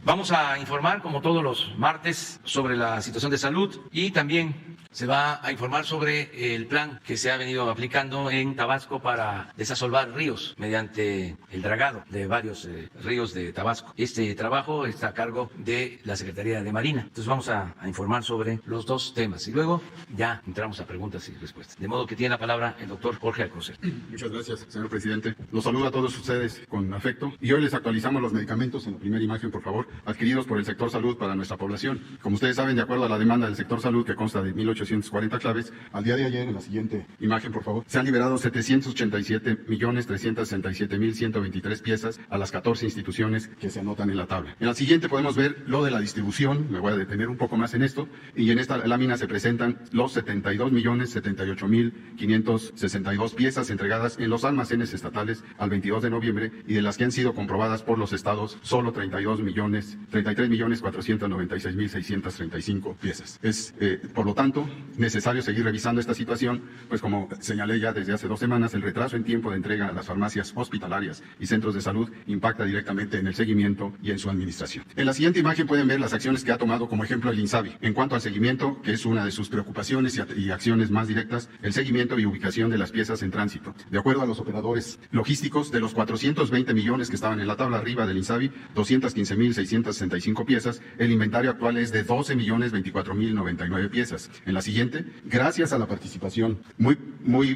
Vamos a informar, como todos los martes, sobre la situación de salud y también se va a informar sobre el plan que se ha venido aplicando en Tabasco para desasolvar ríos mediante el dragado de varios ríos de Tabasco. Este trabajo está a cargo de la Secretaría de Marina. Entonces vamos a informar sobre los dos temas y luego ya entramos a preguntas y respuestas. De modo que tiene la palabra el doctor Jorge Alcocer. Muchas gracias, señor presidente. Los saludo a todos ustedes con afecto y hoy les actualizamos los medicamentos en la primera imagen, por favor, adquiridos por el sector salud para nuestra población. Como ustedes saben, de acuerdo a la demanda del sector salud, que consta de 1,840 claves, al día de ayer, en la siguiente imagen, por favor, se han liberado 787.367.123 piezas a las 14 instituciones que se anotan en la tabla. En la siguiente podemos ver lo de la distribución, me voy a detener un poco más en esto, y en esta lámina se presentan los 72.078.562 piezas entregadas en los almacenes estatales al 22 de noviembre, y de las que han sido comprobadas por los estados, solo 33.496.635 piezas. Es, por lo tanto, necesario seguir revisando esta situación, pues como señalé ya desde hace 2 semanas, el retraso en tiempo de entrega a las farmacias hospitalarias y centros de salud impacta directamente en el seguimiento y en su administración. En la siguiente imagen pueden ver las acciones que ha tomado como ejemplo el INSABI. En cuanto al seguimiento, que es una de sus preocupaciones y acciones más directas, el seguimiento y ubicación de las piezas en tránsito. De acuerdo a los operadores logísticos, de los 420 millones que estaban en la tabla arriba del INSABI, 215.665 piezas, el inventario actual es de 12.024.099 piezas. En la siguiente, gracias a la participación muy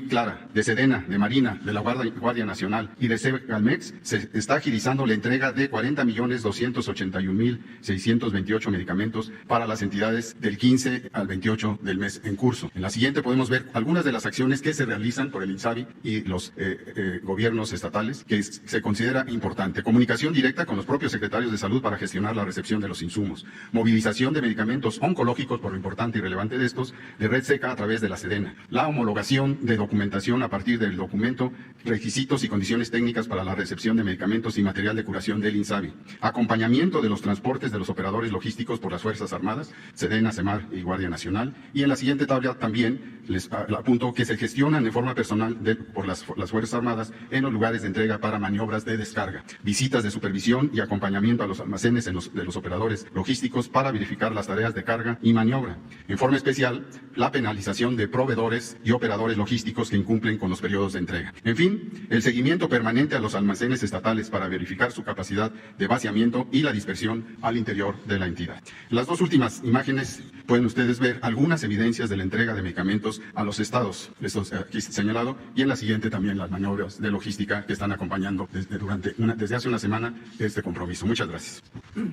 clara de Sedena, de Marina, de la Guardia Nacional y de Segalmex, se está agilizando la entrega de 40.281.628 medicamentos para las entidades del 15 al 28 del mes en curso. En la siguiente podemos ver algunas de las acciones que se realizan por el INSABI y los gobiernos estatales, que se considera importante. Comunicación directa con los propios secretarios de salud para gestionar la recepción de los insumos. Movilización de medicamentos oncológicos, por lo importante y relevante de estos, de red seca a través de la Sedena. La homologación de documentación a partir del documento, requisitos y condiciones técnicas para la recepción de medicamentos y material de curación del INSABI. Acompañamiento de los transportes de los operadores logísticos por las Fuerzas Armadas, Sedena, Semar y Guardia Nacional. Y en la siguiente tabla también les apunto que se gestionan de forma personal por las Fuerzas Armadas en los lugares de entrega para maniobras de descarga. Visitas de supervisión y acompañamiento a los almacenes de los operadores logísticos para verificar las tareas de carga y maniobra. En forma especial, la penalización de proveedores y operadores logísticos que incumplen con los periodos de entrega. En fin, el seguimiento permanente a los almacenes estatales para verificar su capacidad de vaciamiento y la dispersión al interior de la entidad. En las dos últimas imágenes pueden ustedes ver algunas evidencias de la entrega de medicamentos a los estados, esto aquí señalado, y en la siguiente también las maniobras de logística que están acompañando desde hace una semana este compromiso. Muchas gracias.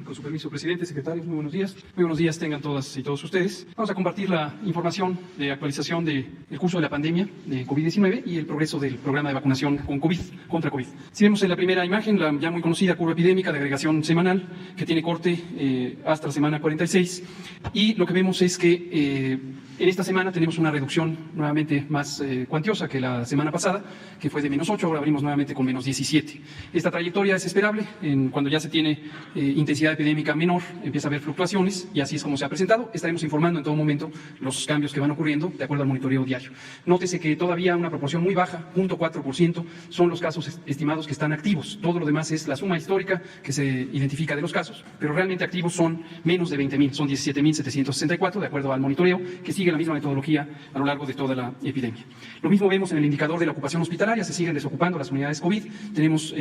Con su permiso, presidente, secretarios, muy buenos días. Muy buenos días tengan todas y todos ustedes. Vamos a compartir la información de actualización del curso de la pandemia de COVID-19 y el progreso del programa de vacunación contra COVID. Si vemos en la primera imagen, la ya muy conocida curva epidémica de agregación semanal, que tiene corte hasta la semana 46, y lo que vemos es que en esta semana tenemos una reducción nuevamente más cuantiosa que la semana pasada, que fue de -8, ahora abrimos nuevamente con -17. Esta trayectoria es esperable cuando ya se tiene intensidad epidémica menor, empieza a haber fluctuaciones y así es como se ha presentado. Estaremos informando en todo momento los cambios que van ocurriendo de acuerdo al monitoreo diario. Nótese que todavía una proporción muy baja, 0.4%, son los casos estimados que están activos. Todo lo demás es la suma histórica que se identifica de los casos, pero realmente activos son menos de 20.000, son 17.764 de acuerdo al monitoreo, que sigue la misma metodología a lo largo de toda la epidemia. Lo mismo vemos en el indicador de la ocupación hospitalaria, se siguen desocupando las unidades COVID, tenemos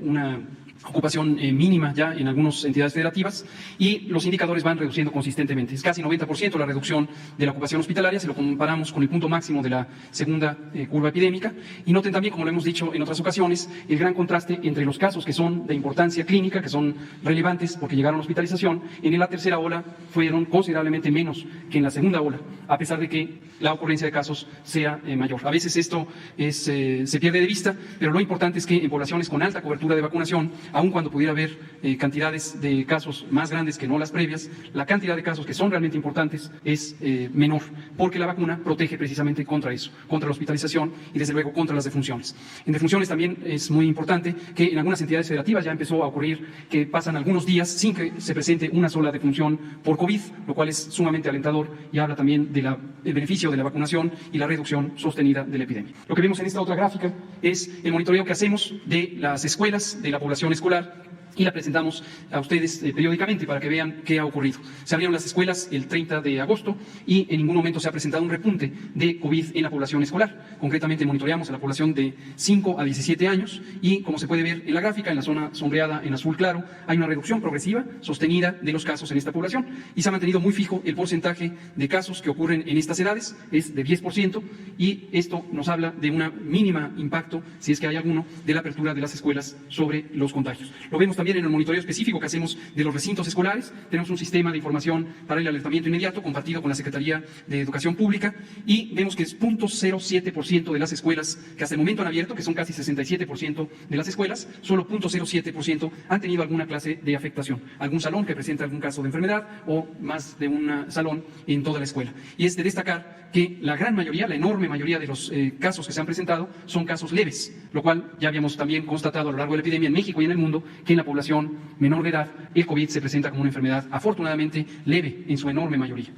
una ocupación mínima ya en algunas entidades federativas y los indicadores van reduciendo consistentemente. Es casi 90% la reducción de la ocupación hospitalaria si lo comparamos con el punto máximo de la segunda curva epidémica. Y noten también, como lo hemos dicho en otras ocasiones, el gran contraste entre los casos que son de importancia clínica, que son relevantes porque llegaron a hospitalización, en la tercera ola fueron considerablemente menos que en la segunda ola. a pesar de que la ocurrencia de casos sea mayor. A veces esto se pierde de vista, pero lo importante es que en poblaciones con alta cobertura de vacunación, aun cuando pudiera haber cantidades de casos más grandes que no las previas, la cantidad de casos que son realmente importantes es menor, porque la vacuna protege precisamente contra eso, contra la hospitalización y desde luego contra las defunciones. En defunciones también es muy importante que en algunas entidades federativas ya empezó a ocurrir que pasan algunos días sin que se presente una sola defunción por COVID, lo cual es sumamente alentador y habla también del beneficio de la vacunación y la reducción sostenida de la epidemia. Lo que vemos en esta otra gráfica es el monitoreo que hacemos de las escuelas, de la población escolar, y la presentamos a ustedes periódicamente para que vean qué ha ocurrido. Se abrieron las escuelas el 30 de agosto y en ningún momento se ha presentado un repunte de COVID en la población escolar. Concretamente monitoreamos a la población de 5 a 17 años y, como se puede ver en la gráfica, en la zona sombreada en azul claro, hay una reducción progresiva sostenida de los casos en esta población y se ha mantenido muy fijo el porcentaje de casos que ocurren en estas edades, es de 10%, y esto nos habla de una mínima impacto, si es que hay alguno, de la apertura de las escuelas sobre los contagios. Lo vemos también en el monitoreo específico que hacemos de los recintos escolares. Tenemos un sistema de información para el alertamiento inmediato compartido con la Secretaría de Educación Pública y vemos que es 0.07% de las escuelas que hasta el momento han abierto, que son casi 67% de las escuelas, solo 0.07% han tenido alguna clase de afectación, algún salón que presenta algún caso de enfermedad o más de un salón en toda la escuela. Y es de destacar que la gran mayoría, la enorme mayoría de los casos que se han presentado son casos leves, lo cual ya habíamos también constatado a lo largo de la epidemia en México y en el mundo, que en la población menor de edad el COVID se presenta como una enfermedad afortunadamente leve en su enorme mayoría.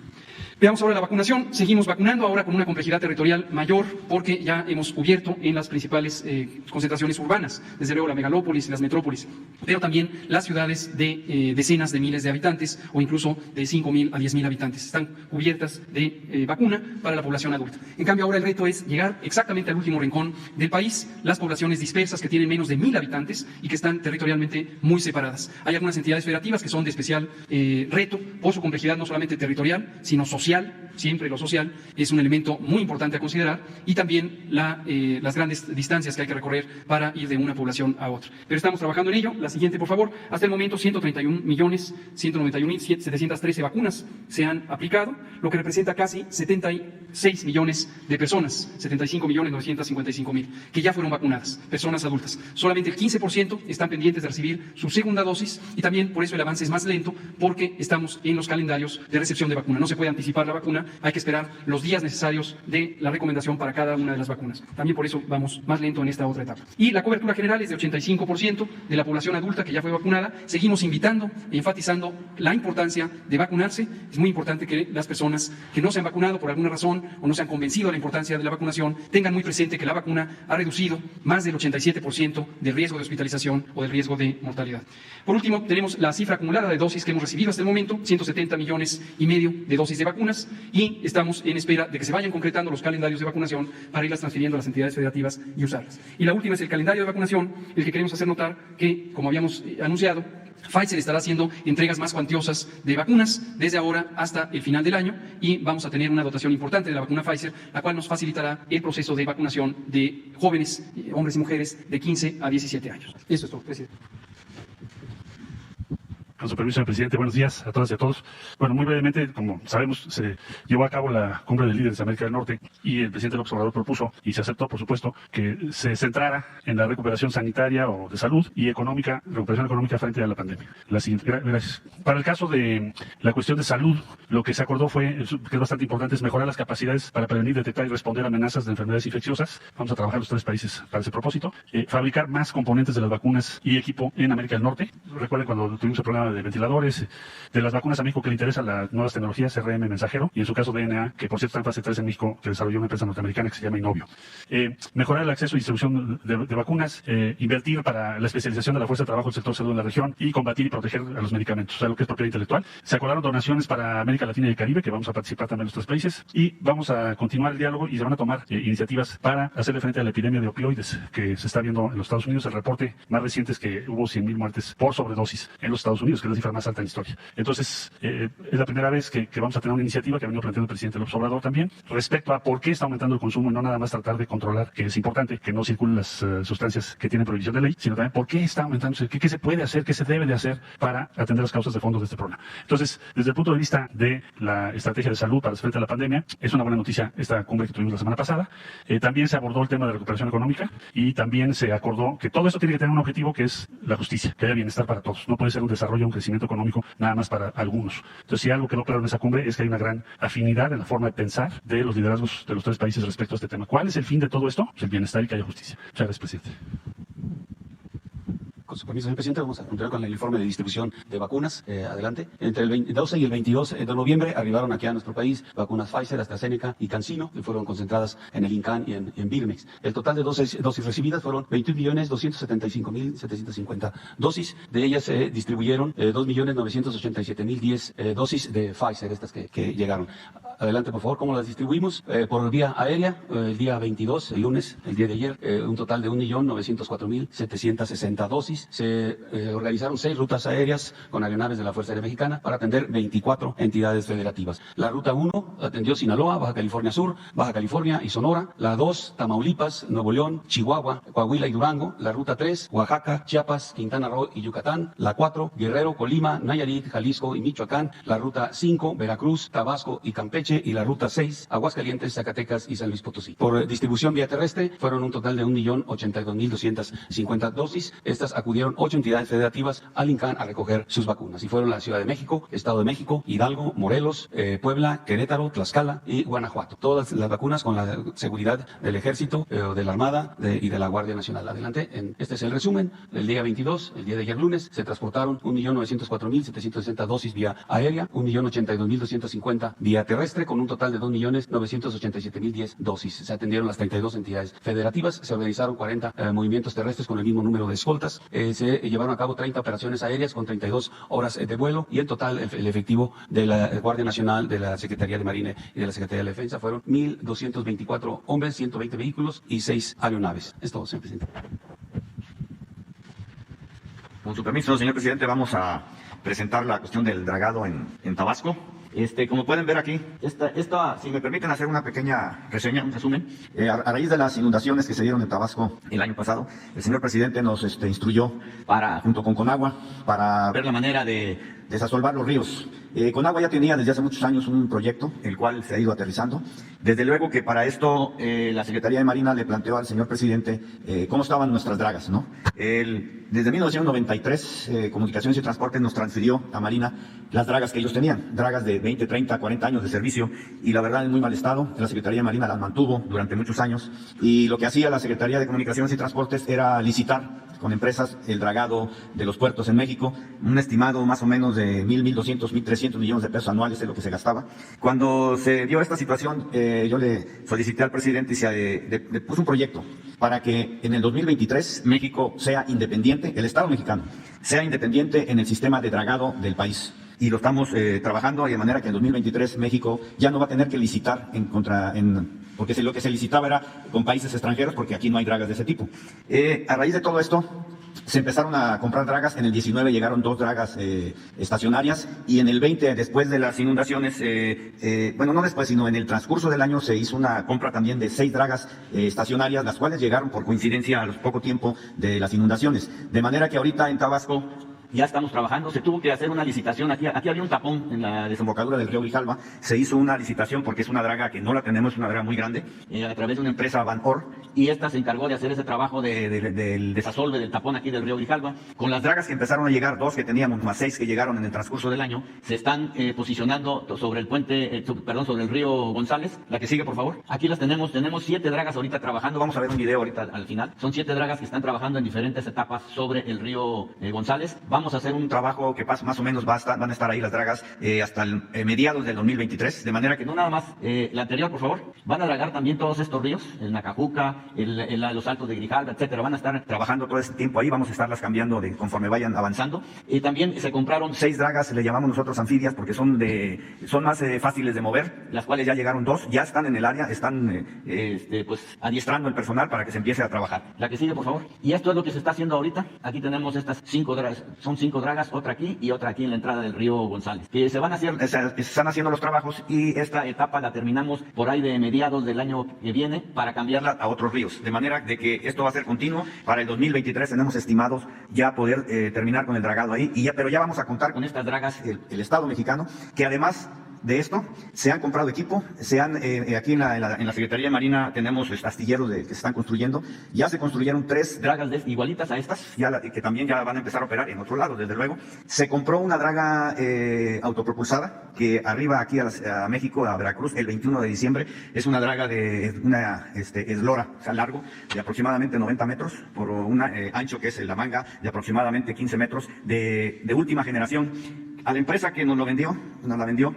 Veamos ahora la vacunación. Seguimos vacunando ahora con una complejidad territorial mayor porque ya hemos cubierto en las principales concentraciones urbanas, desde luego la megalópolis y las metrópolis, pero también las ciudades de decenas de miles de habitantes o incluso de 5.000 a 10.000 habitantes. Están cubiertas de vacuna para la población adulta. En cambio, ahora el reto es llegar exactamente al último rincón del país, las poblaciones dispersas que tienen menos de 1.000 habitantes y que están territorialmente muy separadas. Hay algunas entidades federativas que son de especial reto por su complejidad no solamente territorial, sino social. Siempre lo social es un elemento muy importante a considerar y también las grandes distancias que hay que recorrer para ir de una población a otra. Pero estamos trabajando en ello. La siguiente, por favor. Hasta el momento 131.191.713 vacunas se han aplicado, lo que representa casi 76 millones de personas, 75.955.000, que ya fueron vacunadas, personas adultas. Solamente el 15% están pendientes de recibir su segunda dosis y también por eso el avance es más lento porque estamos en los calendarios de recepción de vacuna. No se puede anticipar la vacuna, hay que esperar los días necesarios de la recomendación para cada una de las vacunas. También por eso vamos más lento en esta otra etapa. Y la cobertura general es de 85% de la población adulta que ya fue vacunada. Seguimos invitando e enfatizando la importancia de vacunarse. Es muy importante que las personas que no se han vacunado por alguna razón o no se han convencido de la importancia de la vacunación tengan muy presente que la vacuna ha reducido más del 87% del riesgo de hospitalización o del riesgo de mortalidad. Por último, tenemos la cifra acumulada de dosis que hemos recibido hasta el momento, 170,5 millones de dosis de vacunas, y estamos en espera de que se vayan concretando los calendarios de vacunación para irlas transfiriendo a las entidades federativas y usarlas. Y la última es el calendario de vacunación, el que queremos hacer notar que, como habíamos anunciado, Pfizer estará haciendo entregas más cuantiosas de vacunas desde ahora hasta el final del año y vamos a tener una dotación importante de la vacuna Pfizer, la cual nos facilitará el proceso de vacunación de jóvenes, hombres y mujeres de 15 a 17 años. Eso es todo, presidente. Con su permiso, señor presidente, buenos días a todas y a todos. Bueno, muy brevemente, como sabemos, se llevó a cabo la cumbre de líderes de América del Norte y el presidente López Obrador propuso, y se aceptó, por supuesto, que se centrara en la recuperación sanitaria o de salud y económica, recuperación económica frente a la pandemia. La siguiente, gracias. Para el caso de la cuestión de salud, lo que se acordó fue, que es bastante importante, es mejorar las capacidades para prevenir, detectar y responder a amenazas de enfermedades infecciosas. Vamos a trabajar los 3 países para ese propósito. Fabricar más componentes de las vacunas y equipo en América del Norte. Recuerden cuando tuvimos el problema de ventiladores, de las vacunas a México que le interesan las nuevas tecnologías CRM mensajero y en su caso DNA, que por cierto está en fase 3 en México, que desarrolló una empresa norteamericana que se llama Inovio. Mejorar el acceso y distribución de vacunas, invertir para la especialización de la fuerza de trabajo del sector salud en la región y combatir y proteger a los medicamentos, o sea, lo que es propiedad intelectual. Se acordaron donaciones para América Latina y el Caribe, que vamos a participar también los 3 países, y vamos a continuar el diálogo y se van a tomar iniciativas para hacerle frente a la epidemia de opioides que se está viendo en los Estados Unidos. El reporte más reciente es que hubo 100,000 muertes por sobredosis en los Estados Unidos, que es la cifra más alta en la historia. Entonces, es la primera vez que vamos a tener una iniciativa que ha venido planteando el presidente López Obrador también, respecto a por qué está aumentando el consumo, y no nada más tratar de controlar, que es importante, que no circulen las sustancias que tienen prohibición de ley, sino también por qué está aumentándose, qué se puede hacer, qué se debe de hacer para atender las causas de fondo de este problema. Entonces, desde el punto de vista de la estrategia de salud para hacer frente a la pandemia, es una buena noticia esta cumbre que tuvimos la semana pasada. También se abordó el tema de la recuperación económica y también se acordó que todo esto tiene que tener un objetivo, que es la justicia, que haya bienestar para todos. No puede ser un desarrollo, un crecimiento económico nada más para algunos. Entonces, si algo quedó claro en esa cumbre es que hay una gran afinidad en la forma de pensar de los liderazgos de los tres países respecto a este tema. ¿Cuál es el fin de todo esto? Pues el bienestar y que haya justicia. Muchas gracias, presidente. Con su permiso, señor presidente, vamos a continuar con el informe de distribución de vacunas. Adelante. Entre el 12 y el 22 de noviembre arribaron aquí a nuestro país vacunas Pfizer, AstraZeneca y CanSino, que fueron concentradas en el INCAN y en Birmex. El total de dosis recibidas fueron 21.275.750 dosis. De ellas se distribuyeron 2.987.010 dosis de Pfizer, estas que llegaron. Adelante, por favor. ¿Cómo las distribuimos? Por vía aérea, el día 22, el lunes, el día de ayer, un total de 1.904.760 dosis. Se organizaron 6 rutas aéreas con aeronaves de la Fuerza Aérea Mexicana para atender 24 entidades federativas. La ruta 1 atendió Sinaloa, Baja California Sur, Baja California y Sonora. La 2, Tamaulipas, Nuevo León, Chihuahua, Coahuila y Durango. La ruta 3, Oaxaca, Chiapas, Quintana Roo y Yucatán. La 4, Guerrero, Colima, Nayarit, Jalisco y Michoacán. La ruta 5, Veracruz, Tabasco y Campeche. Y la ruta 6, Aguascalientes, Zacatecas y San Luis Potosí. Por distribución vía terrestre fueron un total de 1.082.250 dosis. Estas acudieron 8 entidades federativas al INCAN a recoger sus vacunas. Y fueron la Ciudad de México, Estado de México, Hidalgo, Morelos, Puebla, Querétaro, Tlaxcala y Guanajuato. Todas las vacunas con la seguridad del Ejército, de la Armada y de la Guardia Nacional. Adelante. Este es el resumen. El día 22, el día de ayer lunes, se transportaron 1.904.760 dosis vía aérea, 1.082.250 vía terrestre, con un total de 2.987.010 dosis. Se atendieron las 32 entidades federativas. Se organizaron 40 movimientos terrestres con el mismo número de escoltas. Se llevaron a cabo 30 operaciones aéreas con 32 horas de vuelo, y en total el efectivo de la Guardia Nacional, de la Secretaría de Marina y de la Secretaría de la Defensa fueron 1.224 hombres, 120 vehículos y 6 aeronaves. Es todo, señor presidente. Con su permiso, señor presidente, vamos a presentar la cuestión del dragado en Tabasco. Como pueden ver aquí, si me permiten hacer una pequeña reseña, un resumen, a raíz de las inundaciones que se dieron en Tabasco el año pasado, el señor presidente nos instruyó junto con Conagua, para ver la manera de desasolvar los ríos. Conagua ya tenía desde hace muchos años un proyecto, el cual se ha ido aterrizando. Desde luego que para esto la Secretaría de Marina le planteó al señor presidente cómo estaban nuestras dragas, ¿no? Desde 1993, Comunicaciones y Transportes nos transfirió a Marina las dragas que ellos tenían, dragas de 20, 30, 40 años de servicio, y la verdad en muy mal estado. La Secretaría de Marina las mantuvo durante muchos años, y lo que hacía la Secretaría de Comunicaciones y Transportes era licitar con empresas el dragado de los puertos en México, un estimado más o menos de 1.200, 1.300 millones de pesos anuales es lo que se gastaba. Cuando se dio esta situación, yo le solicité al presidente y le puso un proyecto para que en el 2023 México sea independiente, el Estado mexicano sea independiente en el sistema de dragado del país. Y lo estamos trabajando, y de manera que en 2023 México ya no va a tener que licitar porque lo que se licitaba era con países extranjeros, porque aquí no hay dragas de ese tipo. A raíz de todo esto, se empezaron a comprar dragas. En el 19 llegaron 2 dragas estacionarias, y en el 20, después de las inundaciones, no después, sino en el transcurso del año, se hizo una compra también de 6 dragas estacionarias, las cuales llegaron por coincidencia a poco tiempo de las inundaciones. De manera que ahorita en Tabasco ya estamos trabajando. Se tuvo que hacer una licitación. Aquí había un tapón en la desembocadura del río Grijalva. Se hizo una licitación porque es una draga que no la tenemos, es una draga muy grande, a través de una empresa Vanor, y esta se encargó de hacer ese trabajo del desasolve del tapón aquí del río Grijalva. Con las dragas que empezaron a llegar, 2 que teníamos, más 6 que llegaron en el transcurso del año, se están posicionando sobre el puente, sobre el río González. La que sigue, por favor. Aquí las tenemos 7 dragas ahorita trabajando. Vamos a ver un video ahorita al final. Son 7 dragas que están trabajando en diferentes etapas sobre el río González. Vamos a hacer un trabajo que más o menos van a estar ahí las dragas hasta mediados del 2023, de manera que no nada más, la anterior, por favor, van a dragar también todos estos ríos, el Nacajuca, los Altos de Grijalva, etcétera. Van a estar trabajando todo este tiempo ahí. Vamos a estarlas cambiando conforme vayan avanzando. También se compraron 6 dragas, le llamamos nosotros anfibias, porque son más fáciles de mover, las cuales ya llegaron 2, ya están en el área, están adiestrando el personal para que se empiece a trabajar. La que sigue, por favor. Y esto es lo que se está haciendo ahorita. Aquí tenemos estas 5 dragas, son son 5 dragas, otra aquí y otra aquí en la entrada del río González, que se están haciendo los trabajos, y esta etapa la terminamos por ahí de mediados del año que viene para cambiarla a otros ríos, de manera de que esto va a ser continuo. Para el 2023 tenemos estimados ya poder terminar con el dragado ahí, pero ya vamos a contar con estas dragas, el Estado mexicano, que además de esto se han comprado equipo, aquí en la Secretaría de Marina tenemos astilleros que se están construyendo. Ya se construyeron 3 dragas igualitas a estas, que también ya van a empezar a operar en otro lado, desde luego. Se compró una draga autopropulsada que arriba aquí a México, a Veracruz, el 21 de diciembre. Es una draga de una eslora, o sea, largo, de aproximadamente 90 metros, por un ancho que es la manga de aproximadamente 15 metros, de última generación. A la empresa que nos la vendió,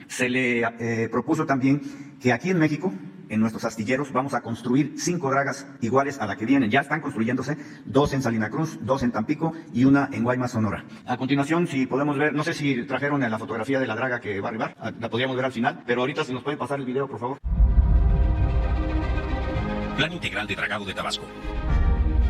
se le propuso también que aquí en México, en nuestros astilleros, vamos a construir 5 dragas iguales a la que vienen. Ya están construyéndose, 2 en Salina Cruz, 2 en Tampico y una en Guaymas, Sonora. A continuación, si podemos ver, no sé si trajeron la fotografía de la draga que va a arribar, la podríamos ver al final, pero ahorita si nos pueden pasar el video, por favor. Plan Integral de Dragado de Tabasco.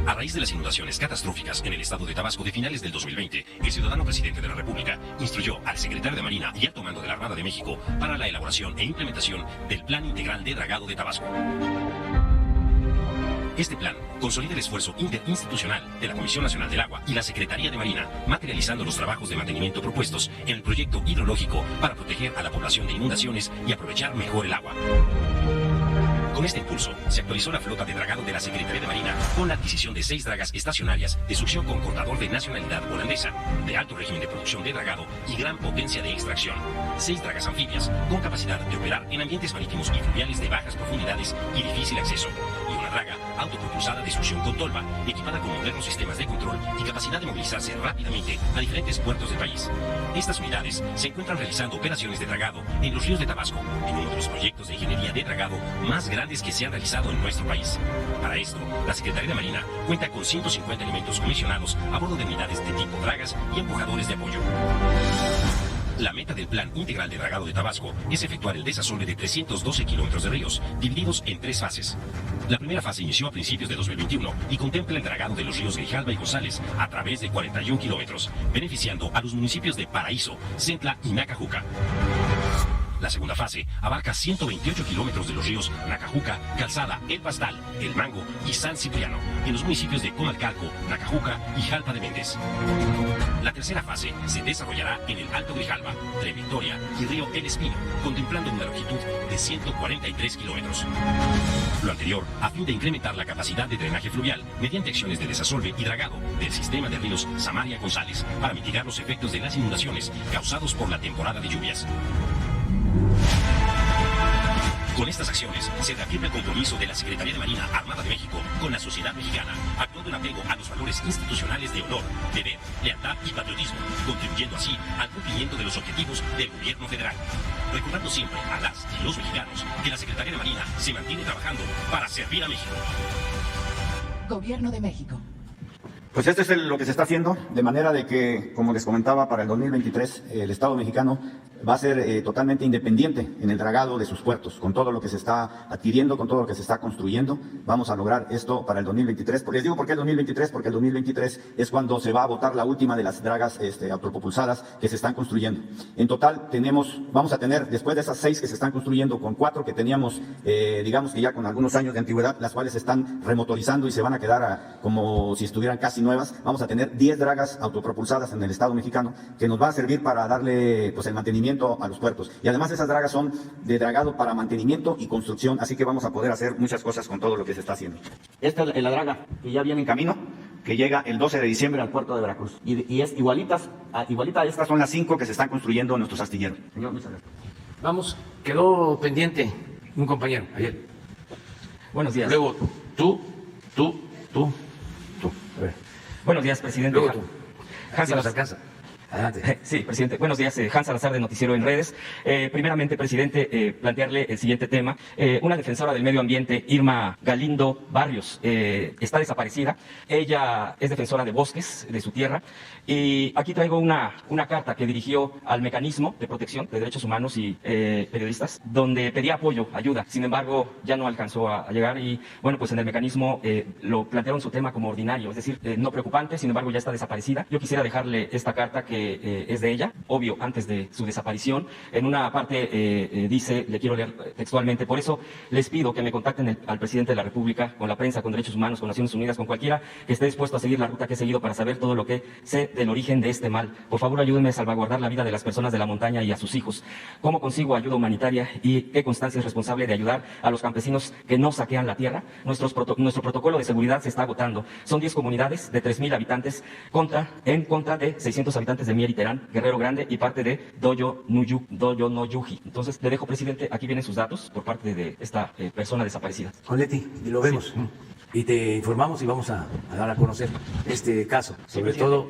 A raíz de las inundaciones catastróficas en el estado de Tabasco de finales del 2020, el ciudadano presidente de la República instruyó al secretario de Marina y alto mando de la Armada de México para la elaboración e implementación del Plan Integral de Dragado de Tabasco. Este plan consolida el esfuerzo interinstitucional de la Comisión Nacional del Agua y la Secretaría de Marina, materializando los trabajos de mantenimiento propuestos en el proyecto hidrológico para proteger a la población de inundaciones y aprovechar mejor el agua. Con este impulso, se actualizó la flota de dragado de la Secretaría de Marina con la adquisición de 6 dragas estacionarias de succión con cortador de nacionalidad holandesa, de alto régimen de producción de dragado y gran potencia de extracción. 6 dragas anfibias con capacidad de operar en ambientes marítimos y fluviales de bajas profundidades y difícil acceso. Y una draga autopropulsada de succión con tolva, equipada con modernos sistemas de control y capacidad de movilizarse rápidamente a diferentes puertos del país. Estas unidades se encuentran realizando operaciones de dragado en los ríos de Tabasco, en uno de los proyectos de ingeniería de dragado más grandes que se han realizado en nuestro país. Para esto, la Secretaría de Marina cuenta con 150 elementos comisionados a bordo de unidades de tipo dragas y empujadores de apoyo. La meta del Plan Integral de Dragado de Tabasco es efectuar el desasolve de 312 kilómetros de ríos, divididos en 3 fases. La primera fase inició a principios de 2021 y contempla el dragado de los ríos Grijalva y González a través de 41 kilómetros, beneficiando a los municipios de Paraíso, Centla y Nacajuca. La segunda fase abarca 128 kilómetros de los ríos Nacajuca, Calzada, El Pastal, El Mango y San Cipriano, en los municipios de Comalcalco, Nacajuca y Jalpa de Méndez. La tercera fase se desarrollará en el Alto Grijalva, Tren Victoria y Río El Espino, contemplando una longitud de 143 kilómetros. Lo anterior a fin de incrementar la capacidad de drenaje fluvial mediante acciones de desasolve y dragado del sistema de ríos Samaria-González para mitigar los efectos de las inundaciones causados por la temporada de lluvias. Con estas acciones se reafirma el compromiso de la Secretaría de Marina Armada de México con la sociedad mexicana, actuando en apego a los valores institucionales de honor, deber, lealtad y patriotismo, contribuyendo así al cumplimiento de los objetivos del gobierno federal. Recordando siempre a las y los mexicanos que la Secretaría de Marina se mantiene trabajando para servir a México. Gobierno de México. Pues esto es lo que se está haciendo, de manera de que, como les comentaba, para el 2023 el Estado mexicano va a ser totalmente independiente en el dragado de sus puertos, con todo lo que se está adquiriendo, con todo lo que se está construyendo. Vamos a lograr esto para el 2023. Les digo por qué el 2023, porque el 2023 es cuando se va a botar la última de las dragas autopropulsadas que se están construyendo. En total vamos a tener, después de esas 6 que se están construyendo, con 4 que teníamos, digamos que ya con algunos años de antigüedad, las cuales se están remotorizando y se van a quedar como si estuvieran casi nuevas, vamos a tener 10 dragas autopropulsadas en el Estado mexicano, que nos va a servir para darle pues el mantenimiento a los puertos. Y además esas dragas son de dragado para mantenimiento y construcción, así que vamos a poder hacer muchas cosas con todo lo que se está haciendo. Esta es la draga que ya viene en camino, que llega el 12 de diciembre al puerto de Veracruz. Y es igualita a estas son las 5 que se están construyendo en nuestros astilleros. Señor, muchas gracias. Vamos, quedó pendiente un compañero ayer. Buenos días. Luego tú. A ver. Buenos días, presidente. Luego tú. Así nos alcanza. Adelante. Sí, presidente. Buenos días, Hans Salazar de Noticiero en Redes. Primeramente, presidente, plantearle el siguiente tema. Una defensora del medio ambiente, Irma Galindo Barrios, está desaparecida. Ella es defensora de bosques, de su tierra. Y aquí traigo una carta que dirigió al Mecanismo de Protección de Derechos Humanos y Periodistas, donde pedía apoyo, ayuda. Sin embargo, ya no alcanzó a llegar y, bueno, pues en el mecanismo lo plantearon su tema como ordinario, es decir, no preocupante, sin embargo ya está desaparecida. Yo quisiera dejarle esta carta que es de ella, obvio, antes de su desaparición. En una parte dice, le quiero leer textualmente: por eso les pido que me contacten al presidente de la República, con la prensa, con Derechos Humanos, con Naciones Unidas, con cualquiera que esté dispuesto a seguir la ruta que he seguido para saber todo lo que sé del origen de este mal. Por favor, ayúdenme a salvaguardar la vida de las personas de la montaña y a sus hijos. ¿Cómo consigo ayuda humanitaria y qué constancia es responsable de ayudar a los campesinos que no saquean la tierra? Nuestro protocolo de seguridad se está agotando. Son 10 comunidades de 3,000 habitantes en contra de 600 habitantes de Mier y Terán, Guerrero Grande y parte de Doyo Noyuji. Entonces, le dejo, presidente, aquí vienen sus datos por parte de esta persona desaparecida. Con Leti, y lo vemos. Sí. Y te informamos y vamos a dar a conocer este caso, sobre todo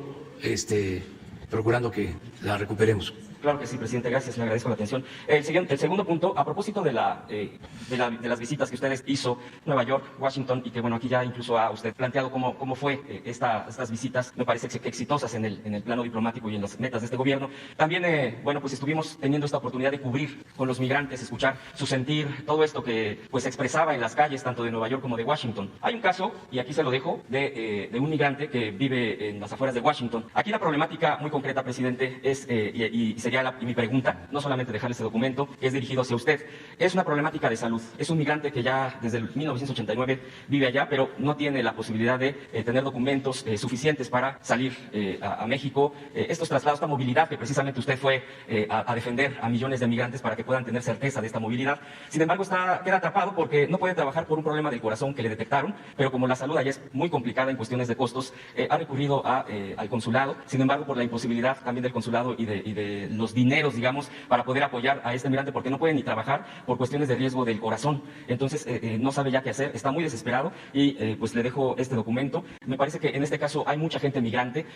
procurando que la recuperemos. Claro que sí, presidente, gracias, le agradezco la atención. El segundo punto, a propósito de las visitas que ustedes hizo, Nueva York, Washington, y que bueno, aquí ya incluso ha usted planteado cómo fue estas visitas, me parece exitosas en el plano diplomático y en las metas de este gobierno. También, bueno, pues estuvimos teniendo esta oportunidad de cubrir con los migrantes, escuchar su sentir, todo esto que pues se expresaba en las calles, tanto de Nueva York como de Washington. Hay un caso, y aquí se lo dejo, de un migrante que vive en las afueras de Washington. Aquí la problemática muy concreta, presidente, es, y sería mi pregunta, no solamente dejarle este documento, que es dirigido hacia usted, es una problemática de salud. Es un migrante que ya desde el 1989 vive allá, pero no tiene la posibilidad de tener documentos suficientes para salir a México. Estos traslados, esta movilidad que precisamente usted fue a defender a millones de migrantes para que puedan tener certeza de esta movilidad. Sin embargo, queda atrapado porque no puede trabajar por un problema del corazón que le detectaron, pero como la salud allá es muy complicada en cuestiones de costos, ha recurrido al consulado. Sin embargo, por la imposibilidad también del consulado y de los dineros, digamos, para poder apoyar a este migrante, porque no puede ni trabajar por cuestiones de riesgo del corazón. Entonces, no sabe ya qué hacer, está muy desesperado y pues le dejo este documento. Me parece que en este caso hay mucha gente migrante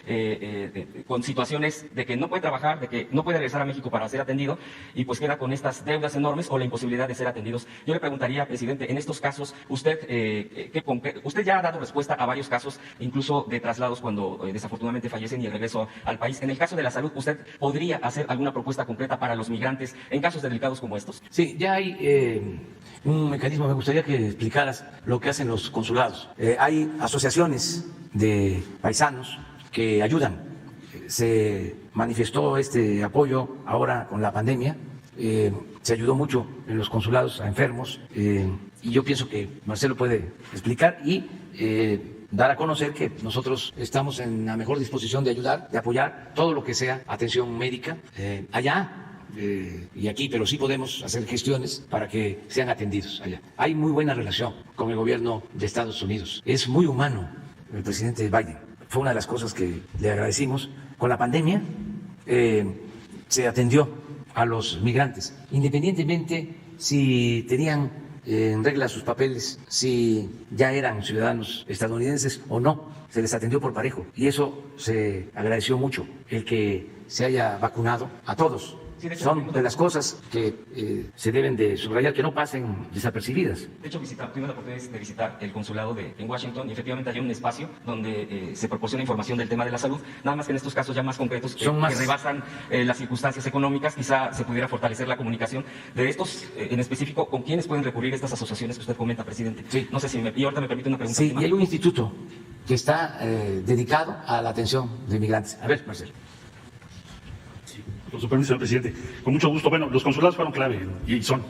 con situaciones de que no puede trabajar, de que no puede regresar a México para ser atendido y pues queda con estas deudas enormes o la imposibilidad de ser atendidos. Yo le preguntaría, presidente, en estos casos, usted ya ha dado respuesta a varios casos, incluso de traslados cuando desafortunadamente fallecen y el regreso al país. En el caso de la salud, ¿usted podría hacer alguna propuesta concreta para los migrantes en casos delicados como estos? Sí, ya hay un mecanismo. Me gustaría que explicaras lo que hacen los consulados. Hay asociaciones de paisanos que ayudan. Se manifestó este apoyo ahora con la pandemia. Se ayudó mucho en los consulados a enfermos y yo pienso que Marcelo puede explicar y dar a conocer que nosotros estamos en la mejor disposición de ayudar, de apoyar todo lo que sea atención médica allá y aquí, pero sí podemos hacer gestiones para que sean atendidos allá. Hay muy buena relación con el gobierno de Estados Unidos. Es muy humano el presidente Biden. Fue una de las cosas que le agradecimos. Con la pandemia se atendió a los migrantes, independientemente si tenían en regla sus papeles, si ya eran ciudadanos estadounidenses o no, se les atendió por parejo y eso se agradeció mucho, el que se haya vacunado a todos. Sí, son de las cosas que se deben de subrayar, que no pasen desapercibidas. De hecho, tuvimos la oportunidad de visitar el consulado en Washington y efectivamente hay un espacio donde se proporciona información del tema de la salud, nada más que en estos casos ya más concretos que rebasan las circunstancias económicas, quizá se pudiera fortalecer la comunicación de estos en específico, ¿con quiénes pueden recurrir estas asociaciones que usted comenta, presidente? Sí. No sé si y ahorita me permite una pregunta. Sí, y hay un instituto que está dedicado a la atención de migrantes. A ver, Marcelo. Con su permiso, señor presidente. Con mucho gusto. Bueno, los consulados fueron clave y son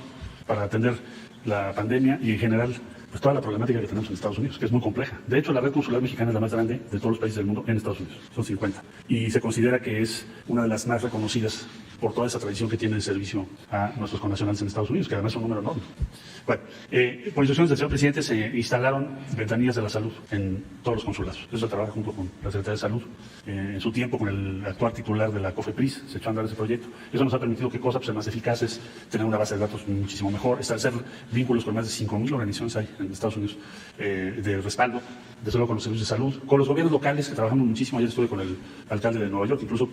para atender la pandemia y en general pues toda la problemática que tenemos en Estados Unidos, que es muy compleja. De hecho, la red consular mexicana es la más grande de todos los países del mundo en Estados Unidos. Son 50. Y se considera que es una de las más reconocidas por toda esa tradición que tiene el servicio a nuestros connacionales en Estados Unidos, que además es un número enorme. Bueno, por instrucciones del señor presidente se instalaron ventanillas de la salud en todos los consulados. Eso se trabaja junto con la Secretaría de Salud. En su tiempo, con el actual titular de la COFEPRIS, se echó a andar ese proyecto. Eso nos ha permitido que cosas pues, más eficaces, tener una base de datos muchísimo mejor, establecer vínculos con más de 5,000 organizaciones hay en Estados Unidos de respaldo, desde luego con los servicios de salud, con los gobiernos locales, que trabajamos muchísimo. Ayer estuve con el alcalde de Nueva York, incluso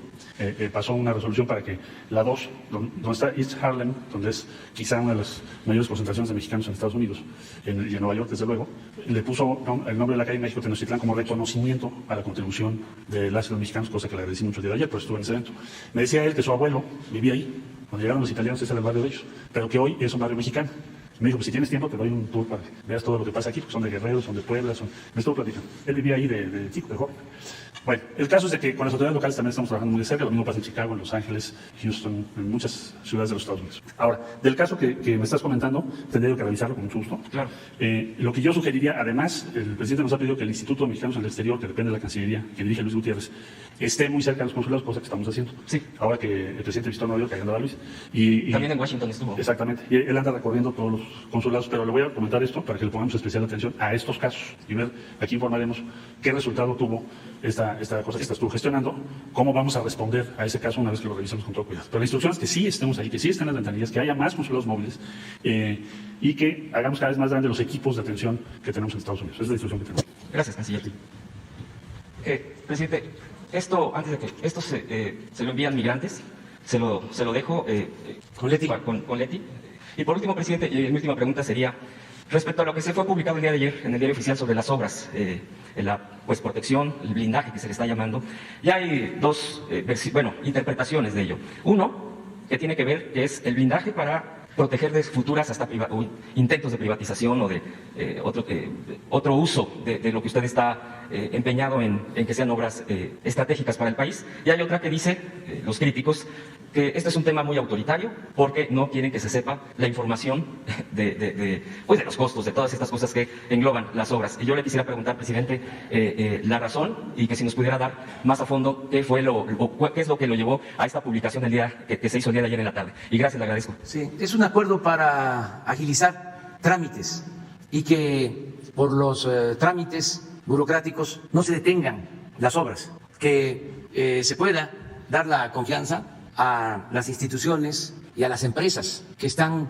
pasó una resolución para que la 2, donde está East Harlem, donde es quizá una de las mayores concentraciones de mexicanos en Estados Unidos, y en Nueva York, desde luego, le puso el nombre de la calle México Tenochtitlán como reconocimiento a la contribución de las y los mexicanos, cosa que le agradecí mucho el día de ayer, pero estuve en ese evento. Me decía él que su abuelo vivía ahí, cuando llegaron los italianos, ese era el barrio de ellos, pero que hoy es un barrio mexicano. Me dijo, pues si tienes tiempo te doy un tour para que veas todo lo que pasa aquí, porque son de Guerreros, son de Puebla, me estuvo platicando. Él vivía ahí de chico, de joven. Bueno, el caso es de que con las autoridades locales también estamos trabajando muy de cerca. Lo mismo pasa en Chicago, en Los Ángeles, Houston, en muchas ciudades de los Estados Unidos. Ahora, del caso que me estás comentando, tendría que revisarlo con mucho gusto. Claro. Lo que yo sugeriría, además, el presidente nos ha pedido que el Instituto de Mexicanos en el Exterior, que depende de la Cancillería, que dirige Luis Gutiérrez, esté muy cerca de los consulados, cosa que estamos haciendo. Sí. Ahora que el presidente visitó Nueva York, que andaba Luis. Y También en Washington estuvo. Exactamente. Y él anda recorriendo todos los consulados, pero le voy a comentar esto para que le pongamos especial atención a estos casos y ver, aquí informaremos qué resultado tuvo esta cosa que estás tú gestionando, cómo vamos a responder a ese caso una vez que lo revisemos con todo cuidado. Pero la instrucción es que sí estemos ahí, que sí estén las ventanillas, que haya más consulados móviles y que hagamos cada vez más grandes los equipos de atención que tenemos en Estados Unidos. Esa es la instrucción que tenemos. Gracias, canciller. Presidente, antes de que esto se lo envían migrantes, se lo dejo con Leti. Con Leti. Y por último, presidente, mi última pregunta sería respecto a lo que se fue publicado el día de ayer en el diario oficial sobre las obras, la protección, el blindaje que se le está llamando. Ya hay dos interpretaciones de ello. Uno, que tiene que ver, que es el blindaje para proteger de futuras intentos de privatización o de otro uso de lo que usted está empeñado en que sean obras estratégicas para el país. Y hay otra que dice, los críticos, que este es un tema muy autoritario porque no quieren que se sepa la información de los costos, de todas estas cosas que engloban las obras. Y yo le quisiera preguntar, presidente, la razón y que si nos pudiera dar más a fondo qué es lo que lo llevó a esta publicación del día que se hizo el día de ayer en la tarde. Y gracias, le agradezco. Sí, es un acuerdo para agilizar trámites y que por los trámites burocráticos no se detengan las obras, que se pueda dar la confianza a las instituciones y a las empresas que están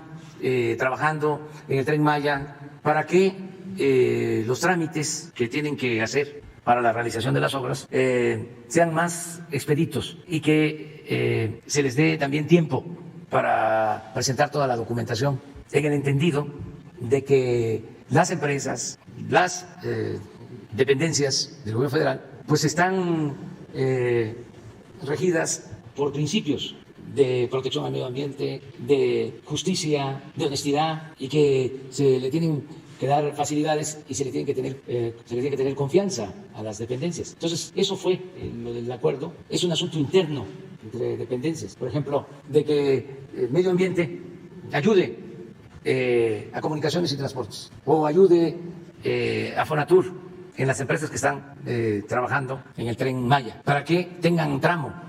trabajando en el Tren Maya para que los trámites que tienen que hacer para la realización de las obras sean más expeditos y que se les dé también tiempo para presentar toda la documentación en el entendido de que las empresas, las dependencias del gobierno federal, pues están regidas por principios de protección al medio ambiente, de justicia, de honestidad y que se le tienen que dar facilidades y se le tiene que tener confianza a las dependencias. Entonces, eso fue lo del acuerdo. Es un asunto interno entre dependencias. Por ejemplo, de que el medio ambiente ayude a comunicaciones y transportes o ayude a Fonatur en las empresas que están trabajando en el Tren Maya para que tengan un tramo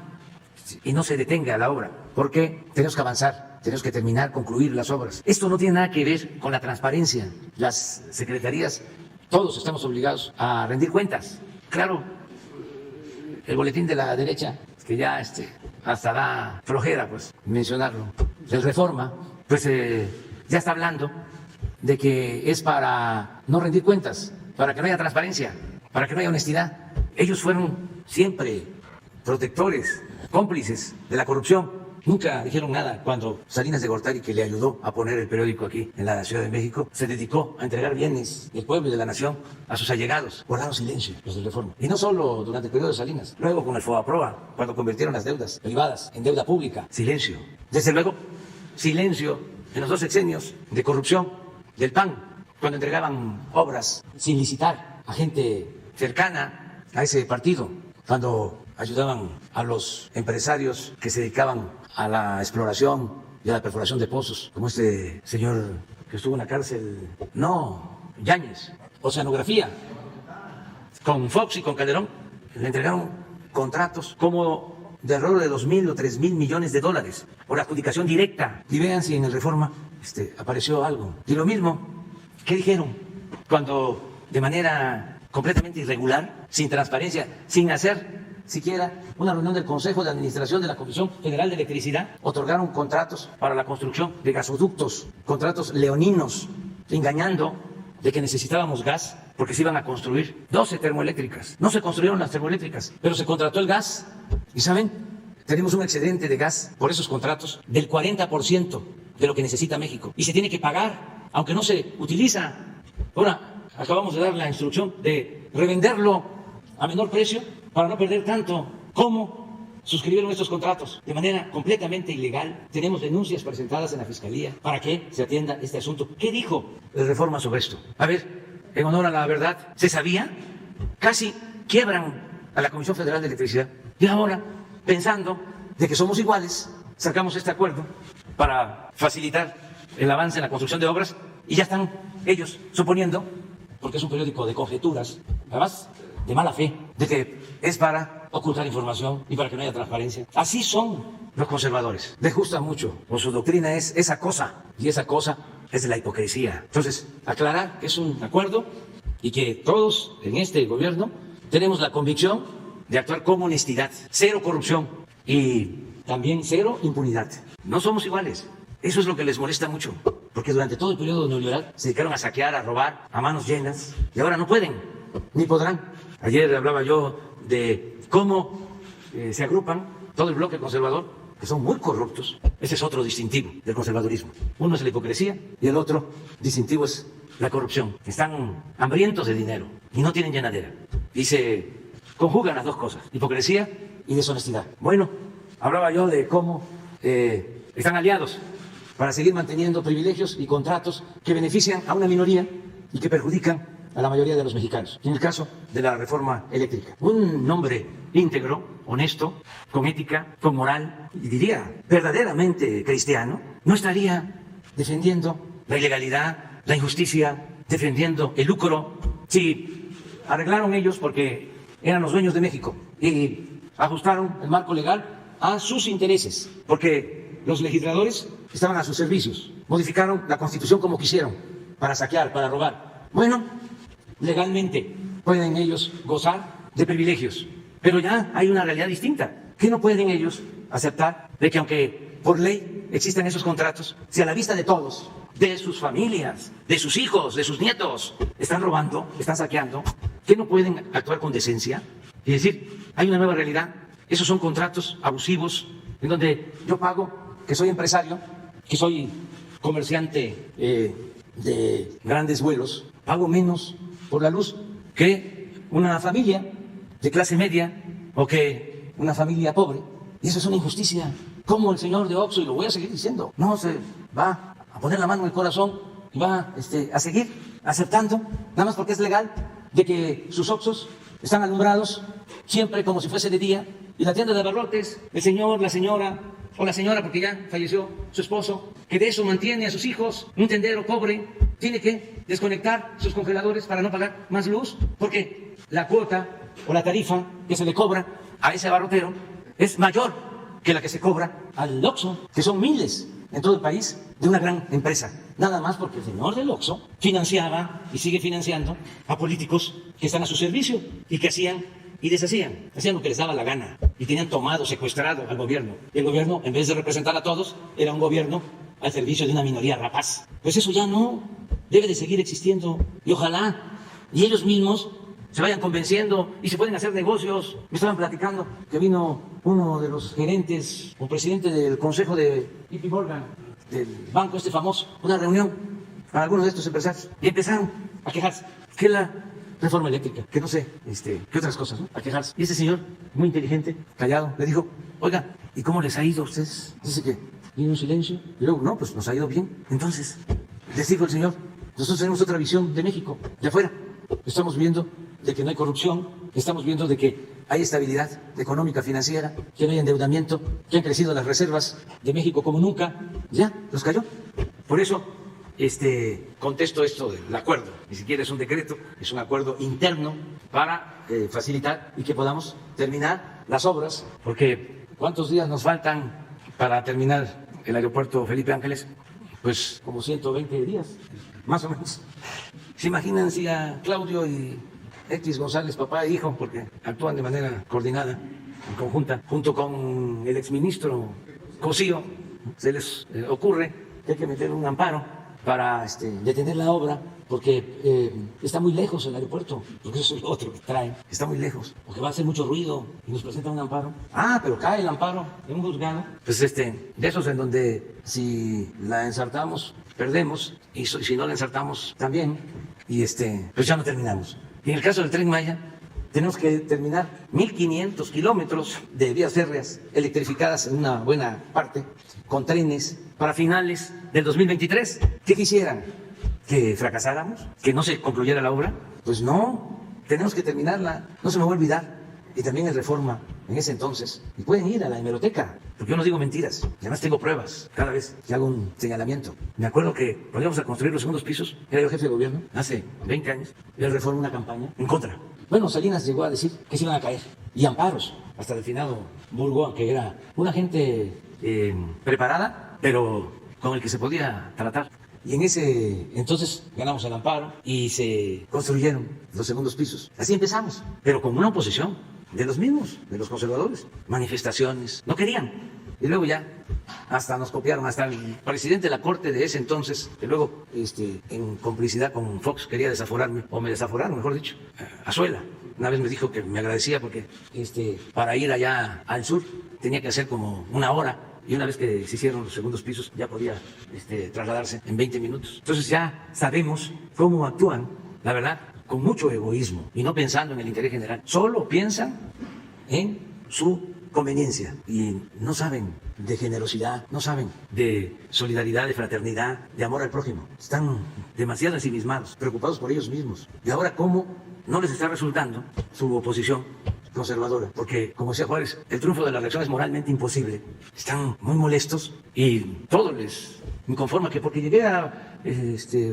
y no se detenga la obra, porque tenemos que avanzar, tenemos que terminar, concluir las obras. Esto no tiene nada que ver con la transparencia. Las secretarías, todos estamos obligados a rendir cuentas. Claro, el boletín de la derecha, que ya hasta da flojera pues mencionarlo, el Reforma, pues ya está hablando de que es para no rendir cuentas, para que no haya transparencia, para que no haya honestidad. Ellos fueron siempre protectores, cómplices de la corrupción. Nunca dijeron nada cuando Salinas de Gortari, que le ayudó a poner el periódico aquí en la Ciudad de México, se dedicó a entregar bienes del pueblo y de la nación a sus allegados. Guardaron silencio los del Reforma. Y no solo durante el periodo de Salinas, luego con el Fobaproa, cuando convirtieron las deudas privadas en deuda pública. Silencio. Desde luego, silencio en los 2 sexenios de corrupción del PAN, cuando entregaban obras sin licitar a gente cercana a ese partido, cuando ayudaban a los empresarios que se dedicaban a la exploración y a la perforación de pozos, como este señor que estuvo en la cárcel, Yáñez, oceanografía, con Fox y con Calderón, le entregaron contratos como de alrededor de 2.000 o 3.000 millones de dólares por adjudicación directa. Y vean si en el Reforma apareció algo. Y lo mismo, ¿qué dijeron? Cuando de manera completamente irregular, sin transparencia, sin hacer siquiera una reunión del Consejo de Administración de la Comisión Federal de Electricidad, otorgaron contratos para la construcción de gasoductos, contratos leoninos, engañando de que necesitábamos gas porque se iban a construir 12 termoeléctricas. No se construyeron las termoeléctricas, pero se contrató el gas. ¿Y saben? Tenemos un excedente de gas por esos contratos del 40% de lo que necesita México. Y se tiene que pagar, aunque no se utiliza. Ahora, acabamos de dar la instrucción de revenderlo a menor precio para no perder tanto. ¿Cómo suscribieron estos contratos? De manera completamente ilegal. Tenemos denuncias presentadas en la Fiscalía para que se atienda este asunto. ¿Qué dijo la Reforma sobre esto? A ver, en honor a la verdad, ¿se sabía? Casi quiebran a la Comisión Federal de Electricidad. Y ahora, pensando de que somos iguales, sacamos este acuerdo para facilitar el avance en la construcción de obras y ya están ellos suponiendo, porque es un periódico de conjeturas, además de mala fe, de que es para ocultar información y para que no haya transparencia. Así son los conservadores. Les gusta mucho, o su doctrina es esa cosa, y esa cosa es de la hipocresía. Entonces, aclarar que es un acuerdo y que todos en este gobierno tenemos la convicción de actuar con honestidad, cero corrupción y también cero impunidad. No somos iguales. Eso es lo que les molesta mucho, porque durante todo el periodo neoliberal se dedicaron a saquear, a robar, a manos llenas, y ahora no pueden, ni podrán. Ayer hablaba yo de cómo se agrupan todo el bloque conservador, que son muy corruptos. Ese es otro distintivo del conservadurismo. Uno es la hipocresía y el otro distintivo es la corrupción. Están hambrientos de dinero y no tienen llenadera. Y se conjugan las dos cosas, hipocresía y deshonestidad. Bueno, hablaba yo de cómo están aliados para seguir manteniendo privilegios y contratos que benefician a una minoría y que perjudican a la mayoría de los mexicanos. En el caso de la reforma eléctrica, un hombre íntegro, honesto, con ética, con moral, y diría verdaderamente cristiano, no estaría defendiendo la ilegalidad, la injusticia, defendiendo el lucro. Si arreglaron ellos porque eran los dueños de México y ajustaron el marco legal a sus intereses, porque los legisladores estaban a sus servicios, modificaron la Constitución como quisieron, para saquear, para robar. Bueno, legalmente pueden ellos gozar de privilegios, pero ya hay una realidad distinta, que no pueden ellos aceptar de que aunque por ley existan esos contratos, si a la vista de todos, de sus familias, de sus hijos, de sus nietos, están robando, están saqueando, que no pueden actuar con decencia y decir, hay una nueva realidad, esos son contratos abusivos en donde yo pago, que soy empresario, que soy comerciante de grandes vuelos, pago menos por la luz que una familia de clase media o que una familia pobre. Y eso es una injusticia. ¿Cómo el señor de Oxxo, y lo voy a seguir diciendo, no se va a poner la mano en el corazón y va a seguir aceptando, nada más porque es legal, de que sus Oxxos están alumbrados siempre como si fuese de día, y la tienda de abarrotes, el señor, la señora, o la señora porque ya falleció su esposo, que de eso mantiene a sus hijos, un tendero pobre, tiene que desconectar sus congeladores para no pagar más luz, porque la cuota o la tarifa que se le cobra a ese abarrotero es mayor que la que se cobra al Oxxo, que son miles en todo el país, de una gran empresa. Nada más porque el señor del Oxxo financiaba y sigue financiando a políticos que están a su servicio y que hacían y deshacían, hacían lo que les daba la gana y tenían tomado, secuestrado al gobierno. Y el gobierno, en vez de representar a todos, era un gobierno al servicio de una minoría rapaz. Pues eso ya no debe de seguir existiendo, y ojalá y ellos mismos se vayan convenciendo y se pueden hacer negocios. Me estaban platicando que vino uno de los gerentes o presidente del consejo de JP Morgan, del banco famoso, una reunión con algunos de estos empresarios, y empezaron a quejarse que la reforma eléctrica, que no sé, qué otras cosas, ¿no? A quejarse. Y ese señor, muy inteligente, callado, le dijo, oiga, ¿y cómo les ha ido a ustedes? Dice que vino un silencio, y luego, no, pues nos ha ido bien. Entonces, les dijo el señor, nosotros tenemos otra visión de México, de afuera. Estamos viendo de que no hay corrupción, estamos viendo de que hay estabilidad económica, financiera, que no hay endeudamiento, que han crecido las reservas de México como nunca. Ya, los cayó. Por eso, contesto esto del acuerdo. Ni siquiera es un decreto, es un acuerdo interno para facilitar y que podamos terminar las obras, porque ¿Cuántos días nos faltan para terminar el aeropuerto Felipe Ángeles? Pues como 120 días, más o menos. ¿Se imaginan si a Claudio y X González, papá e hijo, porque actúan de manera coordinada, en conjunta, junto con el exministro Cosío, se les ocurre que hay que meter un amparo para detener la obra, porque está muy lejos el aeropuerto, porque eso es lo otro que traen, está muy lejos, porque va a hacer mucho ruido y nos presentan un amparo. Ah, pero cae el amparo en un juzgado, pues de esos en donde si la ensartamos, perdemos, y si no la ensartamos, también, y pues ya no terminamos. Y en el caso del Tren Maya, tenemos que terminar 1.500 kilómetros de vías férreas electrificadas en una buena parte, con trenes, para finales del 2023. ¿Qué quisieran? ¿Que fracasáramos? ¿Que no se concluyera la obra? Pues no, tenemos que terminarla. No se me va a olvidar. Y también en Reforma, en ese entonces. Y pueden ir a la hemeroteca, porque yo no digo mentiras. Y además tengo pruebas cada vez que hago un señalamiento. Me acuerdo que cuando íbamos a construir los segundos pisos, era yo jefe de gobierno, hace 20 años, y el Reforma una campaña en contra. Bueno, Salinas llegó a decir que se iban a caer. Y amparos, hasta el finado Burgoa, que era una gente preparada, pero con el que se podía tratar. Y en ese entonces ganamos el amparo y se construyeron los segundos pisos. Así empezamos, pero con una oposición de los mismos, de los conservadores. Manifestaciones, no querían. Y luego ya, hasta nos copiaron, hasta el presidente de la corte de ese entonces, que luego, en complicidad con Fox, quería desaforarme, o me desaforaron, mejor dicho, Azuela. Una vez me dijo que me agradecía porque para ir allá al sur tenía que hacer como una hora. Y una vez que se hicieron los segundos pisos, ya podía trasladarse en 20 minutos. Entonces ya sabemos cómo actúan, la verdad, con mucho egoísmo y no pensando en el interés general. Solo piensan en su conveniencia y no saben de generosidad, no saben de solidaridad, de fraternidad, de amor al prójimo. Están demasiado ensimismados, preocupados por ellos mismos. Y ahora, ¿cómo no les está resultando su oposición conservadora? Porque, como decía Juárez, el triunfo de la reacción es moralmente imposible. Están muy molestos y todo les inconforma, que porque llegué a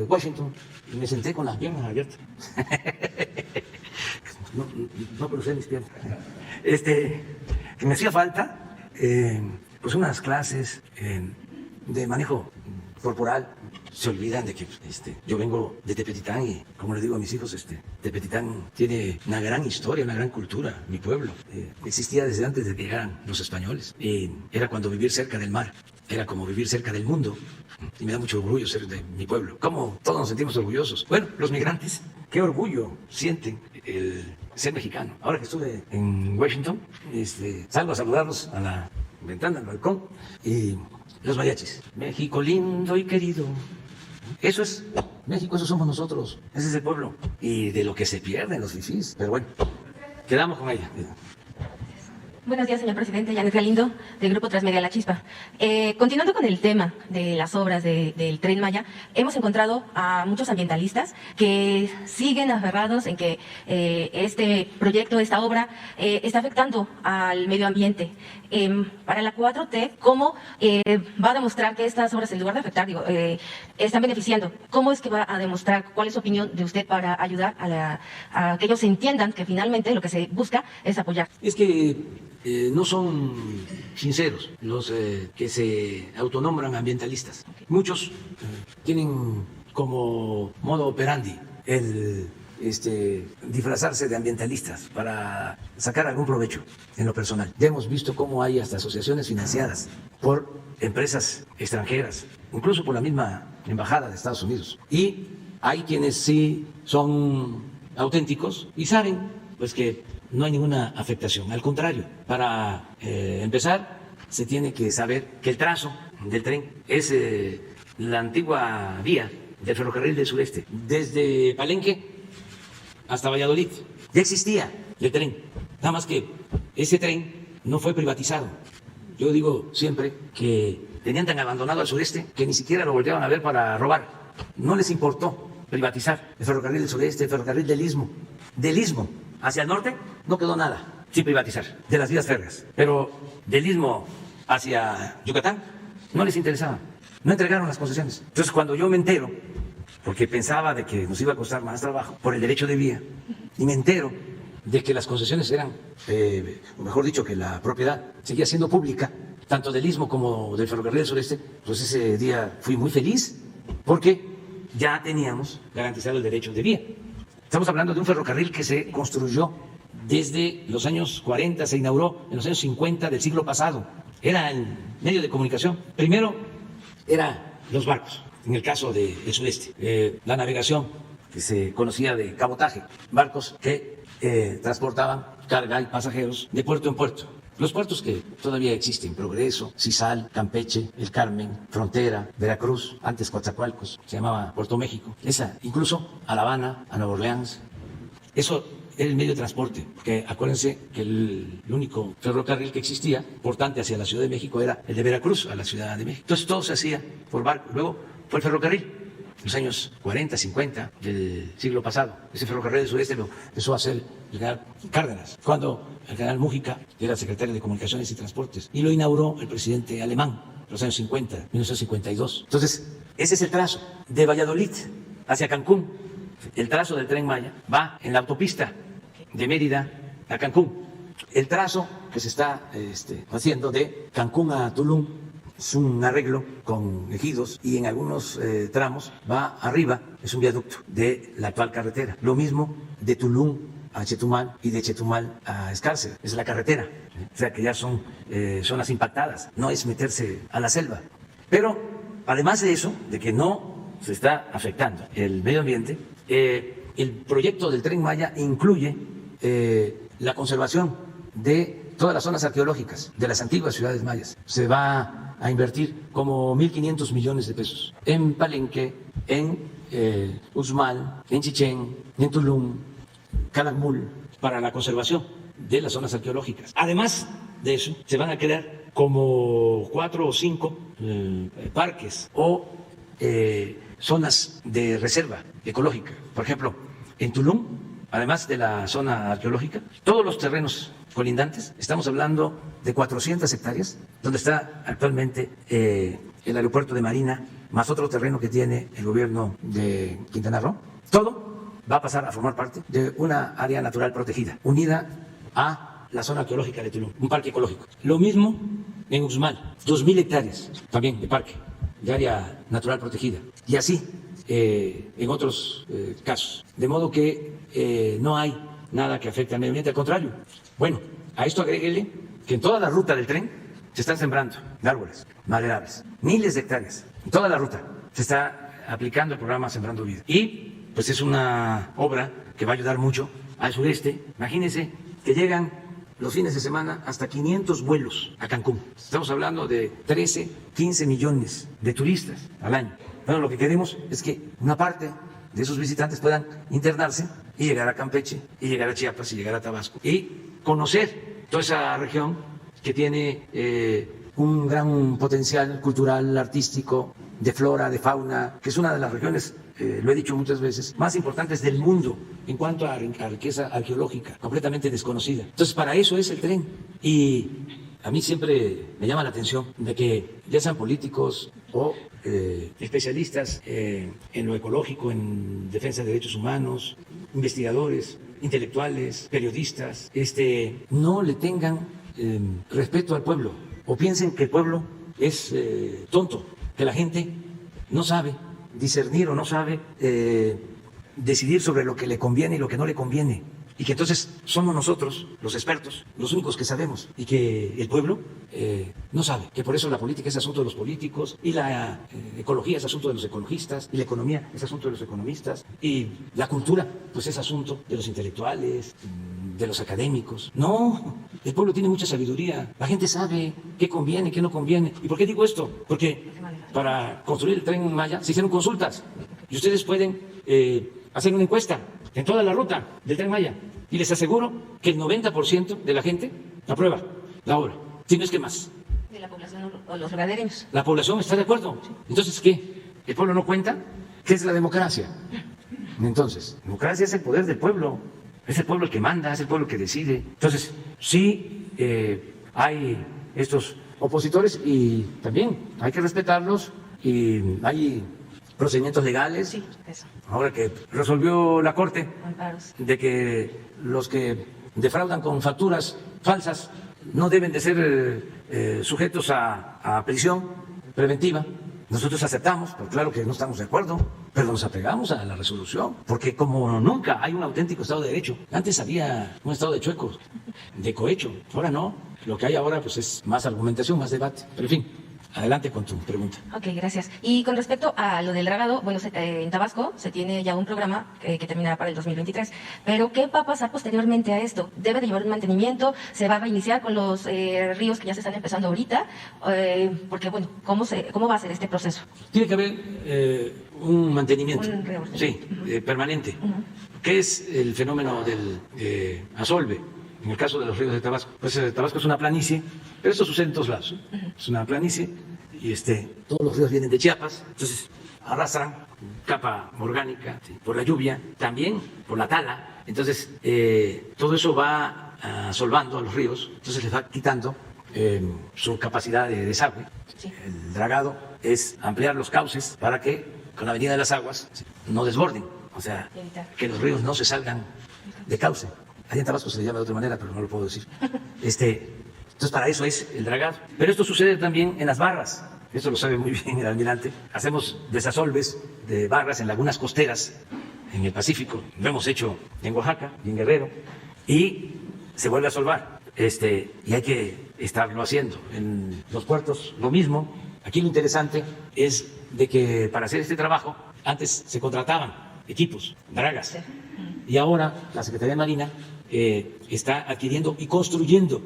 Washington y me senté con las piernas abiertas. no crucé mis piernas. Que me hacía falta pues unas clases de manejo corporal. Se olvidan de que yo vengo de Tepetitán y, como le digo a mis hijos, Tepetitán tiene una gran historia, una gran cultura, mi pueblo. Existía desde antes de que llegaran los españoles. Era cuando vivir cerca del mar, era como vivir cerca del mundo. Y me da mucho orgullo ser de mi pueblo. ¿Cómo todos nos sentimos orgullosos? Bueno, los migrantes, qué orgullo sienten el ser mexicano. Ahora que estuve en Washington, salgo a saludarlos a la ventana, al balcón, y los mariachis. México lindo y querido. Eso es México, eso somos nosotros. Ese es el pueblo. Y de lo que se pierden los fifís. Pero bueno, quedamos con ella. Buenos días, señor presidente. Janet Galindo, del Grupo Transmedia La Chispa. Continuando con el tema de las obras del Tren Maya, hemos encontrado a muchos ambientalistas que siguen aferrados en que este proyecto, esta obra, está afectando al medio ambiente. Para la 4T, ¿cómo va a demostrar que estas obras, en lugar de afectar, están beneficiando? ¿Cómo es que va a demostrar? ¿Cuál es su opinión de usted para ayudar a que ellos entiendan que finalmente lo que se busca es apoyar? Es que no son sinceros los que se autonombran ambientalistas. Muchos tienen como modo operandi el disfrazarse de ambientalistas para sacar algún provecho en lo personal. Ya hemos visto cómo hay hasta asociaciones financiadas por empresas extranjeras, incluso por la misma embajada de Estados Unidos. Y hay quienes sí son auténticos y saben pues que no hay ninguna afectación. Al contrario, para empezar, se tiene que saber que el trazo del tren es la antigua vía del ferrocarril del sureste, desde Palenque hasta Valladolid. Ya existía el tren, nada más que ese tren no fue privatizado. Yo digo siempre que tenían tan abandonado al sureste que ni siquiera lo volteaban a ver para robar. No les importó privatizar el ferrocarril del sureste, el ferrocarril del Istmo. Del Istmo hacia el norte no quedó nada sin privatizar, de las vías férreas. Pero del Istmo hacia Yucatán no les interesaba, no entregaron las concesiones. Entonces, cuando yo me entero, porque pensaba de que nos iba a costar más trabajo por el derecho de vía, y me entero de que las concesiones eran, mejor dicho, que la propiedad seguía siendo pública, tanto del Istmo como del Ferrocarril del Sureste, pues ese día fui muy feliz porque ya teníamos garantizado el derecho de vía. Estamos hablando de un ferrocarril que se construyó desde los años 40, se inauguró en los años 50 del siglo pasado. Era el medio de comunicación. Primero eran los barcos, en el caso del sureste, la navegación que se conocía de cabotaje, barcos que transportaban carga y pasajeros de puerto en puerto. Los puertos que todavía existen, Progreso, Cisal, Campeche, El Carmen, Frontera, Veracruz, antes Coatzacoalcos, se llamaba Puerto México, esa, incluso a La Habana, a Nueva Orleans. Eso era el medio de transporte, porque acuérdense que el único ferrocarril que existía, portante hacia la Ciudad de México, era el de Veracruz a la Ciudad de México. Entonces todo se hacía por barco. Luego fue el ferrocarril, en los años 40, 50 del siglo pasado. Ese ferrocarril del sureste lo empezó a hacer el general Cárdenas, cuando el general Mújica era secretario de Comunicaciones y Transportes, y lo inauguró el presidente alemán en los años 50, 1952. Entonces, ese es el trazo de Valladolid hacia Cancún. El trazo del Tren Maya va en la autopista de Mérida a Cancún. El trazo que se está haciendo de Cancún a Tulum es un arreglo con ejidos y en algunos tramos va arriba, es un viaducto de la actual carretera. Lo mismo de Tulum a Chetumal y de Chetumal a Escárcega, es la carretera. O sea que ya son zonas impactadas, no es meterse a la selva. Pero además de eso, de que no se está afectando el medio ambiente, el proyecto del Tren Maya incluye la conservación de todas las zonas arqueológicas de las antiguas ciudades mayas. Se va a invertir como 1.500 millones de pesos en Palenque, en Uxmal, en Chichén, en Tulum, Calakmul, para la conservación de las zonas arqueológicas. Además de eso, se van a crear como 4 o 5 parques o zonas de reserva ecológica. Por ejemplo, en Tulum, además de la zona arqueológica, todos los terrenos colindantes, estamos hablando de 400 hectáreas, donde está actualmente el aeropuerto de Marina, más otro terreno que tiene el gobierno de Quintana Roo. Todo va a pasar a formar parte de una área natural protegida, unida a la zona arqueológica de Tulum, un parque ecológico. Lo mismo en Uxmal, 2.000 hectáreas también de parque, de área natural protegida. Y así en otros casos. De modo que no hay nada que afecte al medio ambiente, al contrario. Bueno, a esto agréguele que en toda la ruta del tren se están sembrando árboles maderables, miles de hectáreas. En toda la ruta se está aplicando el programa Sembrando Vida. Y pues es una obra que va a ayudar mucho al sureste. Imagínense que llegan los fines de semana hasta 500 vuelos a Cancún. Estamos hablando de 13, 15 millones de turistas al año. Bueno, lo que queremos es que una parte de esos visitantes puedan internarse y llegar a Campeche, y llegar a Chiapas, y llegar a Tabasco, y conocer toda esa región que tiene un gran potencial cultural, artístico, de flora, de fauna, que es una de las regiones, lo he dicho muchas veces, más importantes del mundo en cuanto a riqueza arqueológica, completamente desconocida. Entonces, para eso es el tren. Y a mí siempre me llama la atención de que ya sean políticos o especialistas en lo ecológico, en defensa de derechos humanos, investigadores, intelectuales, periodistas, no le tengan respeto al pueblo o piensen que el pueblo es tonto, que la gente no sabe discernir o no sabe decidir sobre lo que le conviene y lo que no le conviene. Y que entonces somos nosotros, los expertos, los únicos que sabemos, y que el pueblo no sabe, que por eso la política es asunto de los políticos, y la ecología es asunto de los ecologistas, y la economía es asunto de los economistas, y la cultura pues es asunto de los intelectuales, de los académicos. No, el pueblo tiene mucha sabiduría, la gente sabe qué conviene, qué no conviene. ¿Y por qué digo esto? Porque para construir el Tren Maya se hicieron consultas, y ustedes pueden hacer una encuesta en toda la ruta del Tren Maya, y les aseguro que el 90% de la gente aprueba la obra, si no es que más. ¿De la población o los regadereños? La población está de acuerdo. Entonces, ¿qué? ¿El pueblo no cuenta? ¿Qué es la democracia? Entonces, democracia es el poder del pueblo, es el pueblo el que manda, es el pueblo el que decide. Entonces, sí hay estos opositores y también hay que respetarlos, y hay procedimientos legales. Sí, eso. Ahora que resolvió la Corte Amparos. de que los que defraudan con facturas falsas no deben de ser sujetos a prisión preventiva. Nosotros aceptamos, pero claro que no estamos de acuerdo, pero nos apegamos a la resolución, porque como nunca hay un auténtico Estado de Derecho. Antes había un Estado de chuecos, de cohecho, ahora no. Lo que hay ahora pues es más argumentación, más debate, pero en fin. Adelante con tu pregunta. Ok, gracias. Y con respecto a lo del dragado, bueno, en Tabasco se tiene ya un programa que terminará para el 2023, pero ¿qué va a pasar posteriormente a esto? ¿Debe de llevar un mantenimiento? ¿Se va a reiniciar con los ríos que ya se están empezando ahorita? Porque, bueno, ¿cómo va a ser este proceso? Tiene que haber un mantenimiento, permanente. ¿Qué es el fenómeno del asolve? En el caso de los ríos de Tabasco, pues Tabasco es una planicie, pero esto sucede en todos lados. Es una planicie y todos los ríos vienen de Chiapas, entonces arrastran capa orgánica por la lluvia, también por la tala. Entonces todo eso va solvando a los ríos, entonces les va quitando su capacidad de desagüe. Sí. El dragado es ampliar los cauces para que con la venida de las aguas no desborden, o sea, que los ríos no se salgan de cauce. Allá en Tabasco se le llama de otra manera, pero no lo puedo decir. Entonces, para eso es el dragado. Pero esto sucede también en las barras. Esto lo sabe muy bien el almirante. Hacemos desasolves de barras en lagunas costeras en el Pacífico. Lo hemos hecho en Oaxaca y en Guerrero. Y se vuelve a solvar. Y hay que estarlo haciendo. En los puertos, lo mismo. Aquí lo interesante es de que para hacer este trabajo, antes se contrataban equipos, dragas. Y ahora la Secretaría de Marina está adquiriendo y construyendo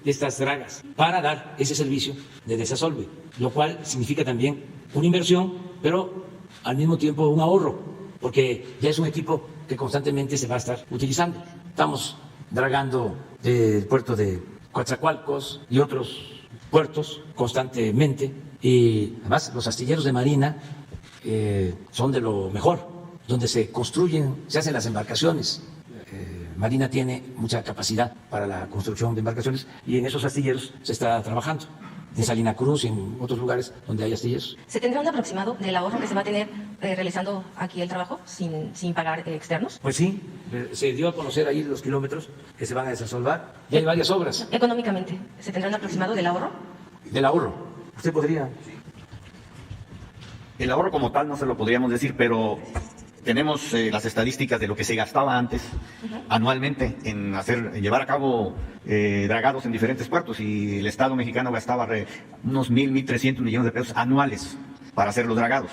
estas dragas para dar ese servicio de desasolve, lo cual significa también una inversión, pero al mismo tiempo un ahorro, porque ya es un equipo que constantemente se va a estar utilizando. Estamos dragando del puerto de Coatzacoalcos y otros puertos constantemente, y además los astilleros de Marina son de lo mejor, donde se construyen, se hacen las embarcaciones. Marina tiene mucha capacidad para la construcción de embarcaciones y en esos astilleros se está trabajando. En Salina Cruz y en otros lugares donde hay astilleros. ¿Se tendrá un aproximado del ahorro que se va a tener realizando aquí el trabajo sin pagar externos? Pues sí, se dio a conocer ahí los kilómetros que se van a desasolvar. Y hay varias obras. Económicamente, ¿se tendrá un aproximado del ahorro? Del ahorro. ¿Usted podría? El ahorro como tal no se lo podríamos decir, pero tenemos las estadísticas de lo que se gastaba antes anualmente en llevar a cabo dragados en diferentes puertos, y el Estado mexicano gastaba unos 1.300 millones de pesos anuales para hacer los dragados.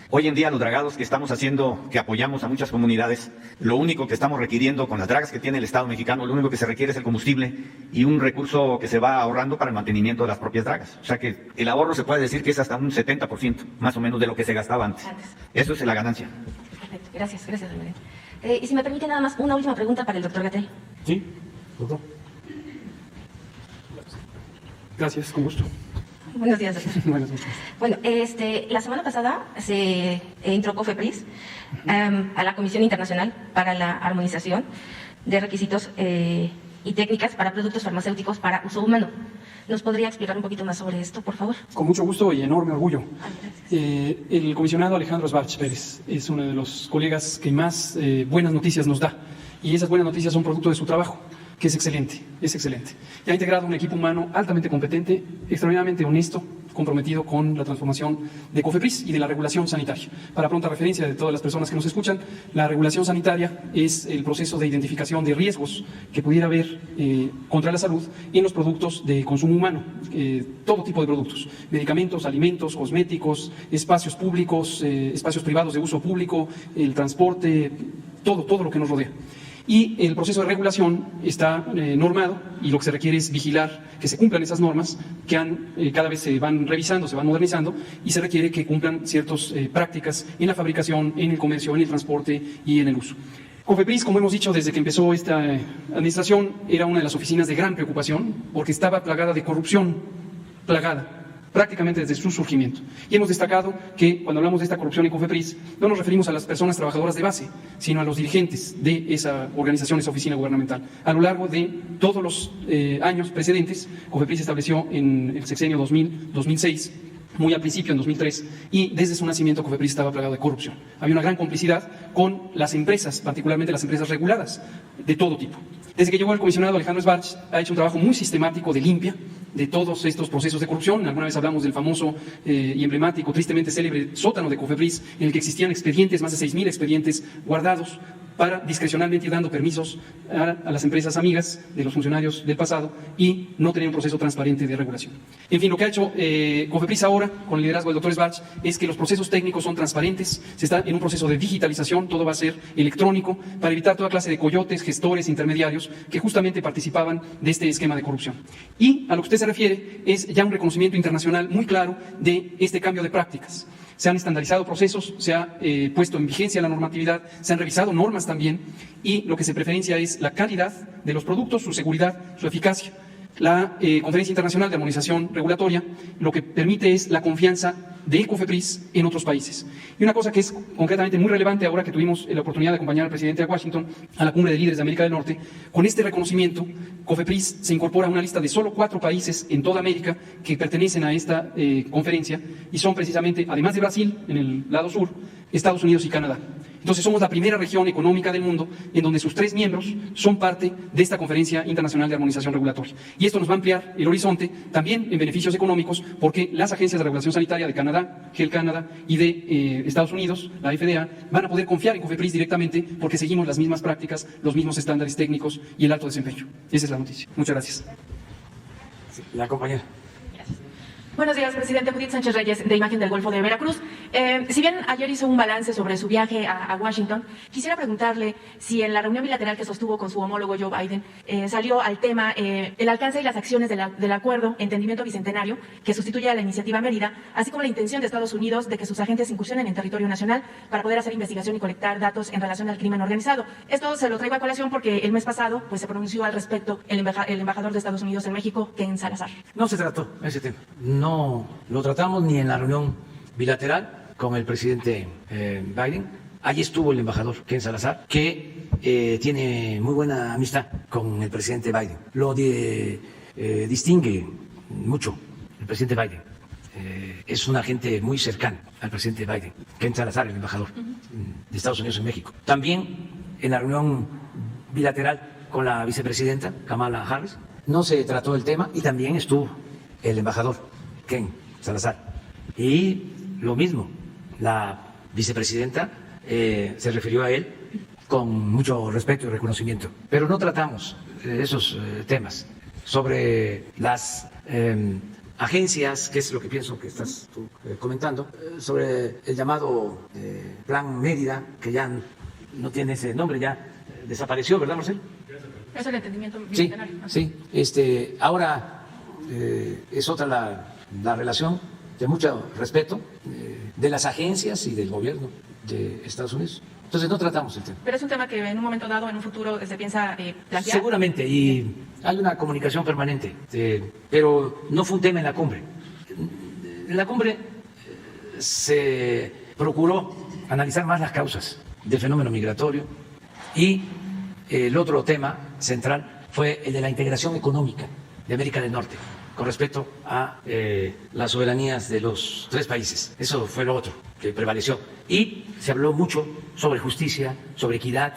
Hoy en día los dragados que estamos haciendo, que apoyamos a muchas comunidades, lo único que estamos requiriendo con las dragas que tiene el Estado mexicano, lo único que se requiere es el combustible y un recurso que se va ahorrando para el mantenimiento de las propias dragas. O sea que el ahorro se puede decir que es hasta un 70% más o menos de lo que se gastaba antes. Eso es la ganancia. Perfecto, gracias, almirante. Y si me permite nada más, una última pregunta para el doctor Gatell. Sí, doctor. Gracias, con gusto. Buenos días, doctor. Buenas noches. Bueno, la semana pasada se entró COFEPRIS a la Comisión Internacional para la Armonización de Requisitos y Técnicas para Productos Farmacéuticos para Uso Humano. ¿Nos podría explicar un poquito más sobre esto, por favor? Con mucho gusto y enorme orgullo. El comisionado Alejandro Sbarch Pérez es uno de los colegas que más buenas noticias nos da, y esas buenas noticias son producto de su trabajo, que es excelente, es excelente. Y ha integrado un equipo humano altamente competente, extraordinariamente honesto, comprometido con la transformación de COFEPRIS y de la regulación sanitaria. Para pronta referencia de todas las personas que nos escuchan, la regulación sanitaria es el proceso de identificación de riesgos que pudiera haber contra la salud en los productos de consumo humano, todo tipo de productos, medicamentos, alimentos, cosméticos, espacios públicos, espacios privados de uso público, el transporte, todo lo que nos rodea. Y el proceso de regulación está normado, y lo que se requiere es vigilar que se cumplan esas normas que cada vez se van revisando, se van modernizando, y se requiere que cumplan ciertas prácticas en la fabricación, en el comercio, en el transporte y en el uso. COFEPRIS, como hemos dicho desde que empezó esta administración, era una de las oficinas de gran preocupación porque estaba plagada de corrupción, prácticamente desde su surgimiento. Y hemos destacado que cuando hablamos de esta corrupción en COFEPRIS, no nos referimos a las personas trabajadoras de base, sino a los dirigentes de esa organización, esa oficina gubernamental. A lo largo de todos los años precedentes, COFEPRIS estableció en el sexenio 2000-2006 muy al principio, en 2003, y desde su nacimiento COFEPRIS estaba plagado de corrupción. Había una gran complicidad con las empresas, particularmente las empresas reguladas, de todo tipo. Desde que llegó el comisionado Alejandro Sbarch, ha hecho un trabajo muy sistemático de limpia de todos estos procesos de corrupción. Alguna vez hablamos del famoso y emblemático, tristemente célebre sótano de COFEPRIS, en el que existían expedientes, más de 6.000 expedientes guardados para discrecionalmente ir dando permisos a las empresas amigas de los funcionarios del pasado y no tener un proceso transparente de regulación. En fin, lo que ha hecho COFEPRIS ahora, con el liderazgo del doctor Sbarch, es que los procesos técnicos son transparentes, se está en un proceso de digitalización, todo va a ser electrónico, para evitar toda clase de coyotes, gestores, intermediarios, que justamente participaban de este esquema de corrupción. Y a lo que usted se refiere es ya un reconocimiento internacional muy claro de este cambio de prácticas. Se han estandarizado procesos, se ha puesto en vigencia la normatividad, se han revisado normas también, y lo que se preferencia es la calidad de los productos, su seguridad, su eficacia. La Conferencia Internacional de Armonización Regulatoria lo que permite es la confianza de COFEPRIS en otros países. Y una cosa que es concretamente muy relevante ahora que tuvimos la oportunidad de acompañar al presidente a Washington a la cumbre de líderes de América del Norte, con este reconocimiento, COFEPRIS se incorpora a una lista de solo 4 países en toda América que pertenecen a esta conferencia, y son precisamente, además de Brasil, en el lado sur, Estados Unidos y Canadá. Entonces somos la primera región económica del mundo en donde sus 3 miembros son parte de esta Conferencia Internacional de Armonización Regulatoria. Y esto nos va a ampliar el horizonte también en beneficios económicos, porque las agencias de regulación sanitaria de Canadá, Health Canada, y de Estados Unidos, la FDA, van a poder confiar en COFEPRIS directamente porque seguimos las mismas prácticas, los mismos estándares técnicos y el alto desempeño. Esa es la noticia. Muchas gracias. La compañera. Buenos días, presidente. Judith Sánchez Reyes, de Imagen del Golfo de Veracruz. Si bien ayer hizo un balance sobre su viaje a Washington, quisiera preguntarle si en la reunión bilateral que sostuvo con su homólogo Joe Biden salió al tema el alcance y las acciones del acuerdo Entendimiento Bicentenario que sustituye a la iniciativa Mérida, así como la intención de Estados Unidos de que sus agentes incursionen en territorio nacional para poder hacer investigación y colectar datos en relación al crimen organizado. Esto se lo traigo a colación porque el mes pasado se pronunció al respecto el embajador de Estados Unidos en México, Ken Salazar. No se trató ese tema. No lo tratamos ni en la reunión bilateral con el presidente Biden. Allí estuvo el embajador Ken Salazar, que tiene muy buena amistad con el presidente Biden. Lo distingue mucho el presidente Biden. Es un agente muy cercano al presidente Biden, Ken Salazar, el embajador de Estados Unidos en México. También en la reunión bilateral con la vicepresidenta Kamala Harris no se trató el tema, y también estuvo el embajador Ken Salazar. Y lo mismo, la vicepresidenta se refirió a él con mucho respeto y reconocimiento. Pero no tratamos esos temas sobre las agencias, que es lo que pienso que estás tú comentando, sobre el llamado Plan Mérida, que ya no tiene ese nombre, ya desapareció, ¿verdad, Marcelo? Es el entendimiento Sí, bicentenario. sí. Ahora es otra la relación, de mucho respeto de las agencias y del gobierno de Estados Unidos. Entonces no tratamos el tema. Pero es un tema que en un momento dado, en un futuro, se piensa plantear. Seguramente, y hay una comunicación permanente, pero no fue un tema en la cumbre. En la cumbre se procuró analizar más las causas del fenómeno migratorio, y el otro tema central fue el de la integración económica de América del Norte con respecto a las soberanías de los 3 países. Eso fue lo otro que prevaleció. Y se habló mucho sobre justicia, sobre equidad.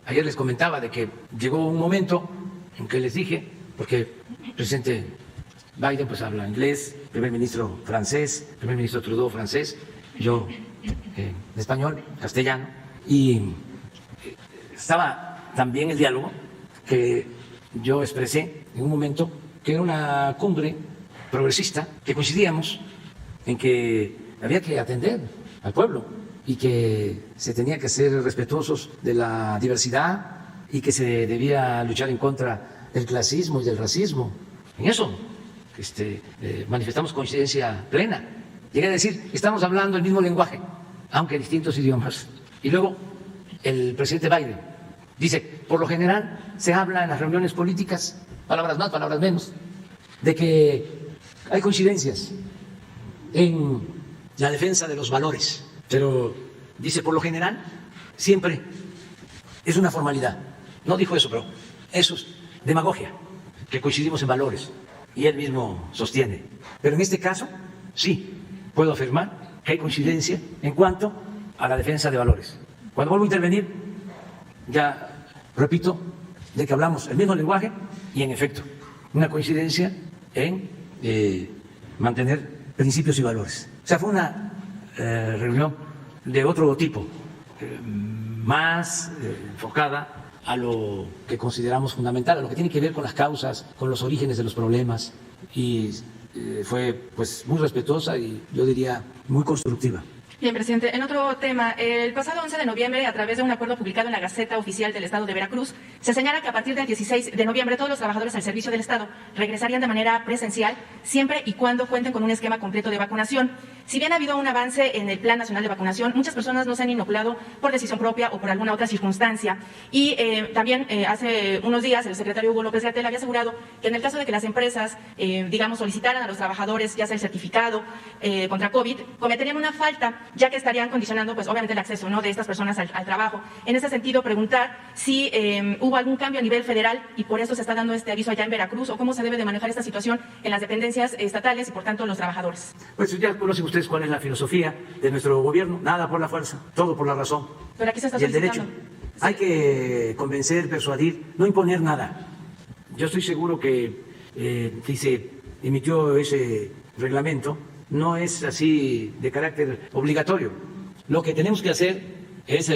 Ayer les comentaba de que llegó un momento en que les dije, porque el presidente Biden pues habla inglés, primer ministro francés, primer ministro Trudeau francés, yo español, castellano, y estaba también el diálogo que yo expresé en un momento, que era una cumbre progresista, que coincidíamos en que había que atender al pueblo y que se tenía que ser respetuosos de la diversidad y que se debía luchar en contra del clasismo y del racismo. En eso manifestamos coincidencia plena. Llegué a decir, estamos hablando el mismo lenguaje, aunque distintos idiomas. Y luego el presidente Biden dice, por lo general se habla en las reuniones políticas, palabras más, palabras menos, de que hay coincidencias en la defensa de los valores, pero dice, por lo general, siempre es una formalidad. No dijo eso, pero eso es demagogia, que coincidimos en valores, y él mismo sostiene. Pero en este caso sí puedo afirmar que hay coincidencia en cuanto a la defensa de valores. Cuando vuelvo a intervenir, ya repito, de que hablamos el mismo lenguaje y, en efecto, una coincidencia en mantener principios y valores. O sea, fue una reunión de otro tipo, más enfocada a lo que consideramos fundamental, a lo que tiene que ver con las causas, con los orígenes de los problemas, y fue pues muy respetuosa y yo diría muy constructiva. Bien, presidente. En otro tema, el pasado 11 de noviembre, a través de un acuerdo publicado en la Gaceta Oficial del Estado de Veracruz, se señala que a partir del 16 de noviembre todos los trabajadores al servicio del Estado regresarían de manera presencial siempre y cuando cuenten con un esquema completo de vacunación. Si bien ha habido un avance en el Plan Nacional de Vacunación, muchas personas no se han inoculado por decisión propia o por alguna otra circunstancia. Y también hace unos días el secretario Hugo López-Gatell había asegurado que en el caso de que las empresas, solicitaran a los trabajadores ya sea el certificado contra COVID, cometerían una falta, ya que estarían condicionando, pues obviamente, el acceso, ¿no?, de estas personas al trabajo. En ese sentido, preguntar si hubo algún cambio a nivel federal y por eso se está dando este aviso allá en Veracruz, o cómo se debe de manejar esta situación en las dependencias estatales y, por tanto, los trabajadores. Pues ya conocen ustedes cuál es la filosofía de nuestro gobierno: nada por la fuerza, todo por la razón. Pero aquí se está y el derecho. solicitando. Hay que convencer, persuadir, no imponer nada. Yo estoy seguro que si se emitió ese reglamento, no es así de carácter obligatorio. Lo que tenemos que hacer es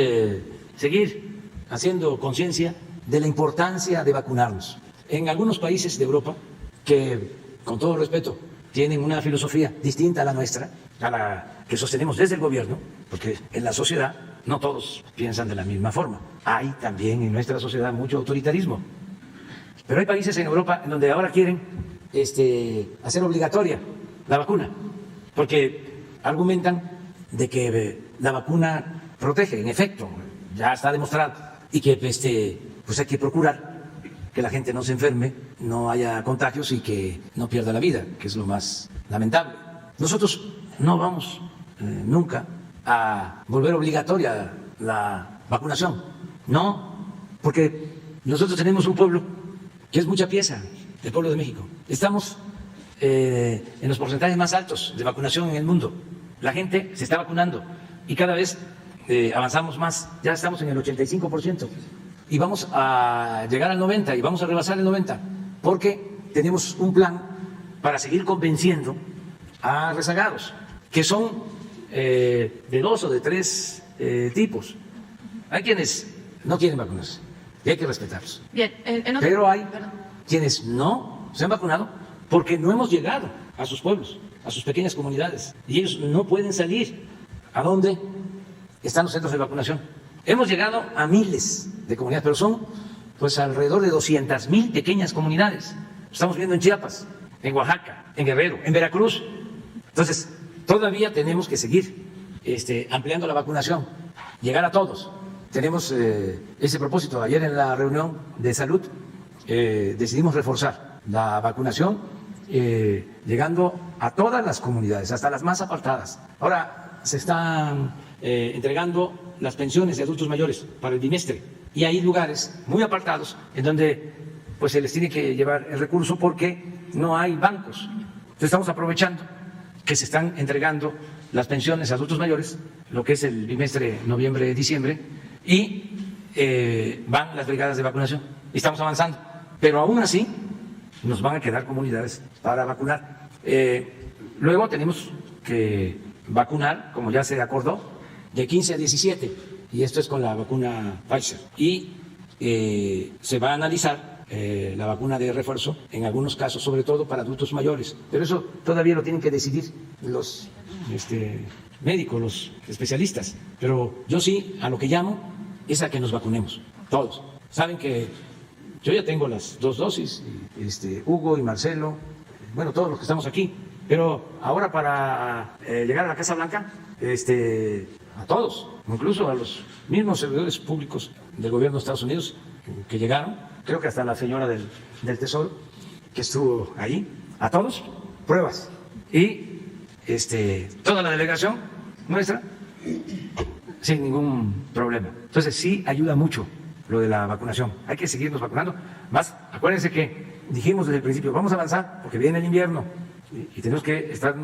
seguir haciendo conciencia de la importancia de vacunarnos. En algunos países de Europa, que con todo respeto tienen una filosofía distinta a la nuestra, a la que sostenemos desde el gobierno, porque en la sociedad no todos piensan de la misma forma. Hay también en nuestra sociedad mucho autoritarismo. Pero hay países en Europa en donde ahora quieren hacer obligatoria la vacuna, porque argumentan de que la vacuna protege, en efecto, ya está demostrado, y que pues hay que procurar que la gente no se enferme, no haya contagios y que no pierda la vida, que es lo más lamentable. Nosotros no vamos nunca a volver obligatoria la vacunación, no, porque nosotros tenemos un pueblo que es mucha pieza, el pueblo de México. Estamos en los porcentajes más altos de vacunación en el mundo. La gente se está vacunando y cada vez avanzamos más. Ya estamos en el 85% y vamos a llegar al 90% y vamos a rebasar el 90%, porque tenemos un plan para seguir convenciendo a rezagados, que son de 2 o de 3 tipos. Hay quienes no quieren vacunarse y hay que respetarlos. Bien, pero hay quienes no se han vacunado porque no hemos llegado a sus pueblos, a sus pequeñas comunidades, y ellos no pueden salir. ¿A dónde están los centros de vacunación? Hemos llegado a miles de comunidades, pero son pues alrededor de 200,000 pequeñas comunidades. Estamos viendo en Chiapas, en Oaxaca, en Guerrero, en Veracruz. Entonces, todavía tenemos que seguir ampliando la vacunación, llegar a todos. Tenemos ese propósito. Ayer en la reunión de salud decidimos reforzar la vacunación, llegando a todas las comunidades, hasta las más apartadas. Ahora se están entregando las pensiones de adultos mayores para el bimestre, y hay lugares muy apartados en donde pues se les tiene que llevar el recurso porque no hay bancos. Entonces estamos aprovechando que se están entregando las pensiones a adultos mayores, lo que es el bimestre noviembre-diciembre, y van las brigadas de vacunación y estamos avanzando, pero aún así nos van a quedar comunidades para vacunar. Luego tenemos que vacunar, como ya se acordó, de 15 a 17, y esto es con la vacuna Pfizer, y se va a analizar la vacuna de refuerzo en algunos casos, sobre todo para adultos mayores, pero eso todavía lo tienen que decidir los médicos, los especialistas. Pero yo sí, a lo que llamo es a que nos vacunemos todos. Saben que yo ya tengo las 2 dosis, Hugo y Marcelo, bueno, todos los que estamos aquí, pero ahora para llegar a la Casa Blanca, a todos, incluso a los mismos servidores públicos del gobierno de Estados Unidos que llegaron, creo que hasta la señora del Tesoro que estuvo ahí, a todos, pruebas. Y toda la delegación nuestra sin ningún problema. Entonces sí ayuda mucho lo de la vacunación. Hay que seguirnos vacunando. Más, acuérdense que dijimos desde el principio, vamos a avanzar porque viene el invierno y tenemos que estar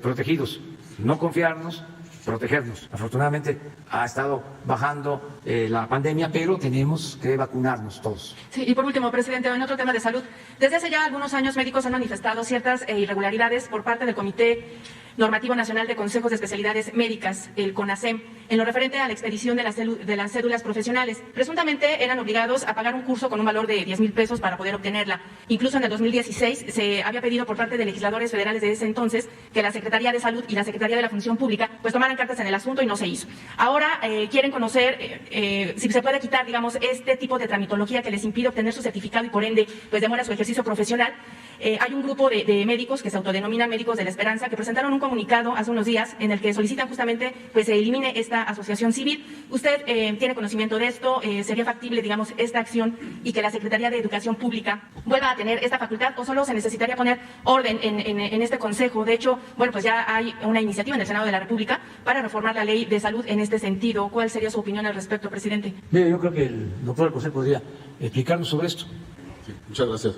protegidos, no confiarnos, protegernos. Afortunadamente ha estado bajando la pandemia, pero tenemos que vacunarnos todos. Sí, y por último, presidente, en otro tema de salud, desde hace ya algunos años médicos han manifestado ciertas irregularidades por parte del Comité Normativo Nacional de Consejos de Especialidades Médicas, el CONASEM, en lo referente a la expedición de las cédulas profesionales. Presuntamente eran obligados a pagar un curso con un valor de 10,000 pesos para poder obtenerla. Incluso en el 2016 se había pedido por parte de legisladores federales de ese entonces que la Secretaría de Salud y la Secretaría de la Función Pública pues tomaran cartas en el asunto y no se hizo. Ahora quieren conocer si se puede quitar, digamos, este tipo de tramitología que les impide obtener su certificado y por ende pues demora su ejercicio profesional. Hay un grupo de médicos que se autodenominan Médicos de la Esperanza que presentaron un comunicado hace unos días en el que solicitan justamente pues se elimine esta asociación civil. ¿Usted tiene conocimiento de esto? ¿Sería factible, digamos, esta acción y que la Secretaría de Educación Pública vuelva a tener esta facultad o solo se necesitaría poner orden en este consejo? De hecho, bueno, pues ya hay una iniciativa en el Senado de la República para reformar la ley de salud en este sentido. ¿Cuál sería su opinión al respecto, presidente? Mire, yo creo que el doctor Alcocer podría explicarnos sobre esto. Sí, muchas gracias.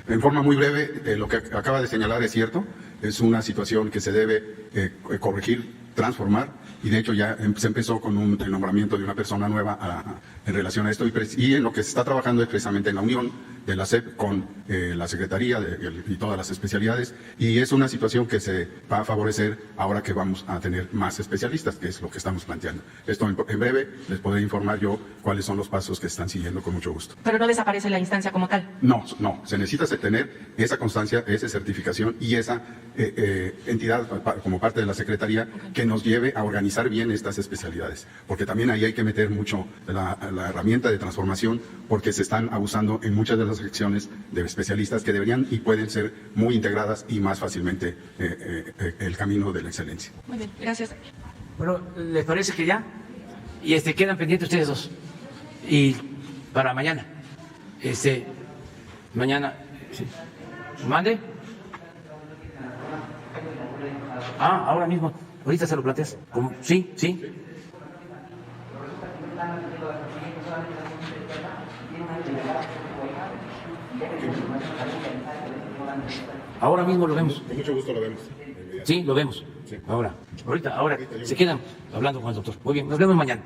En forma muy breve, lo que acaba de señalar es cierto, es una situación que se debe corregir, transformar, y de hecho ya se empezó con el nombramiento de una persona nueva en relación a esto, y en lo que se está trabajando es precisamente en la unión de la SEP con la Secretaría y todas las especialidades, y es una situación que se va a favorecer ahora que vamos a tener más especialistas, que es lo que estamos planteando. Esto en breve les podré informar yo cuáles son los pasos que están siguiendo con mucho gusto. Pero no desaparece la instancia como tal. No, se necesita tener esa constancia, esa certificación y esa entidad como parte de la Secretaría que nos lleve a organizar bien estas especialidades, porque también ahí hay que meter mucho la herramienta de transformación, porque se están abusando en muchas de las secciones de especialistas que deberían y pueden ser muy integradas y más fácilmente el camino de la excelencia. Muy bien, gracias. Bueno, ¿les parece que ya? Y quedan pendientes ustedes dos. Y para mañana. Mañana. Sí. ¿Mande? Ahora mismo. Ahorita se lo planteas. Sí, sí. Ahora mismo lo vemos. Con mucho gusto lo vemos. Sí, lo vemos. Sí. Ahora se quedan hablando con el doctor. Muy bien, nos vemos mañana.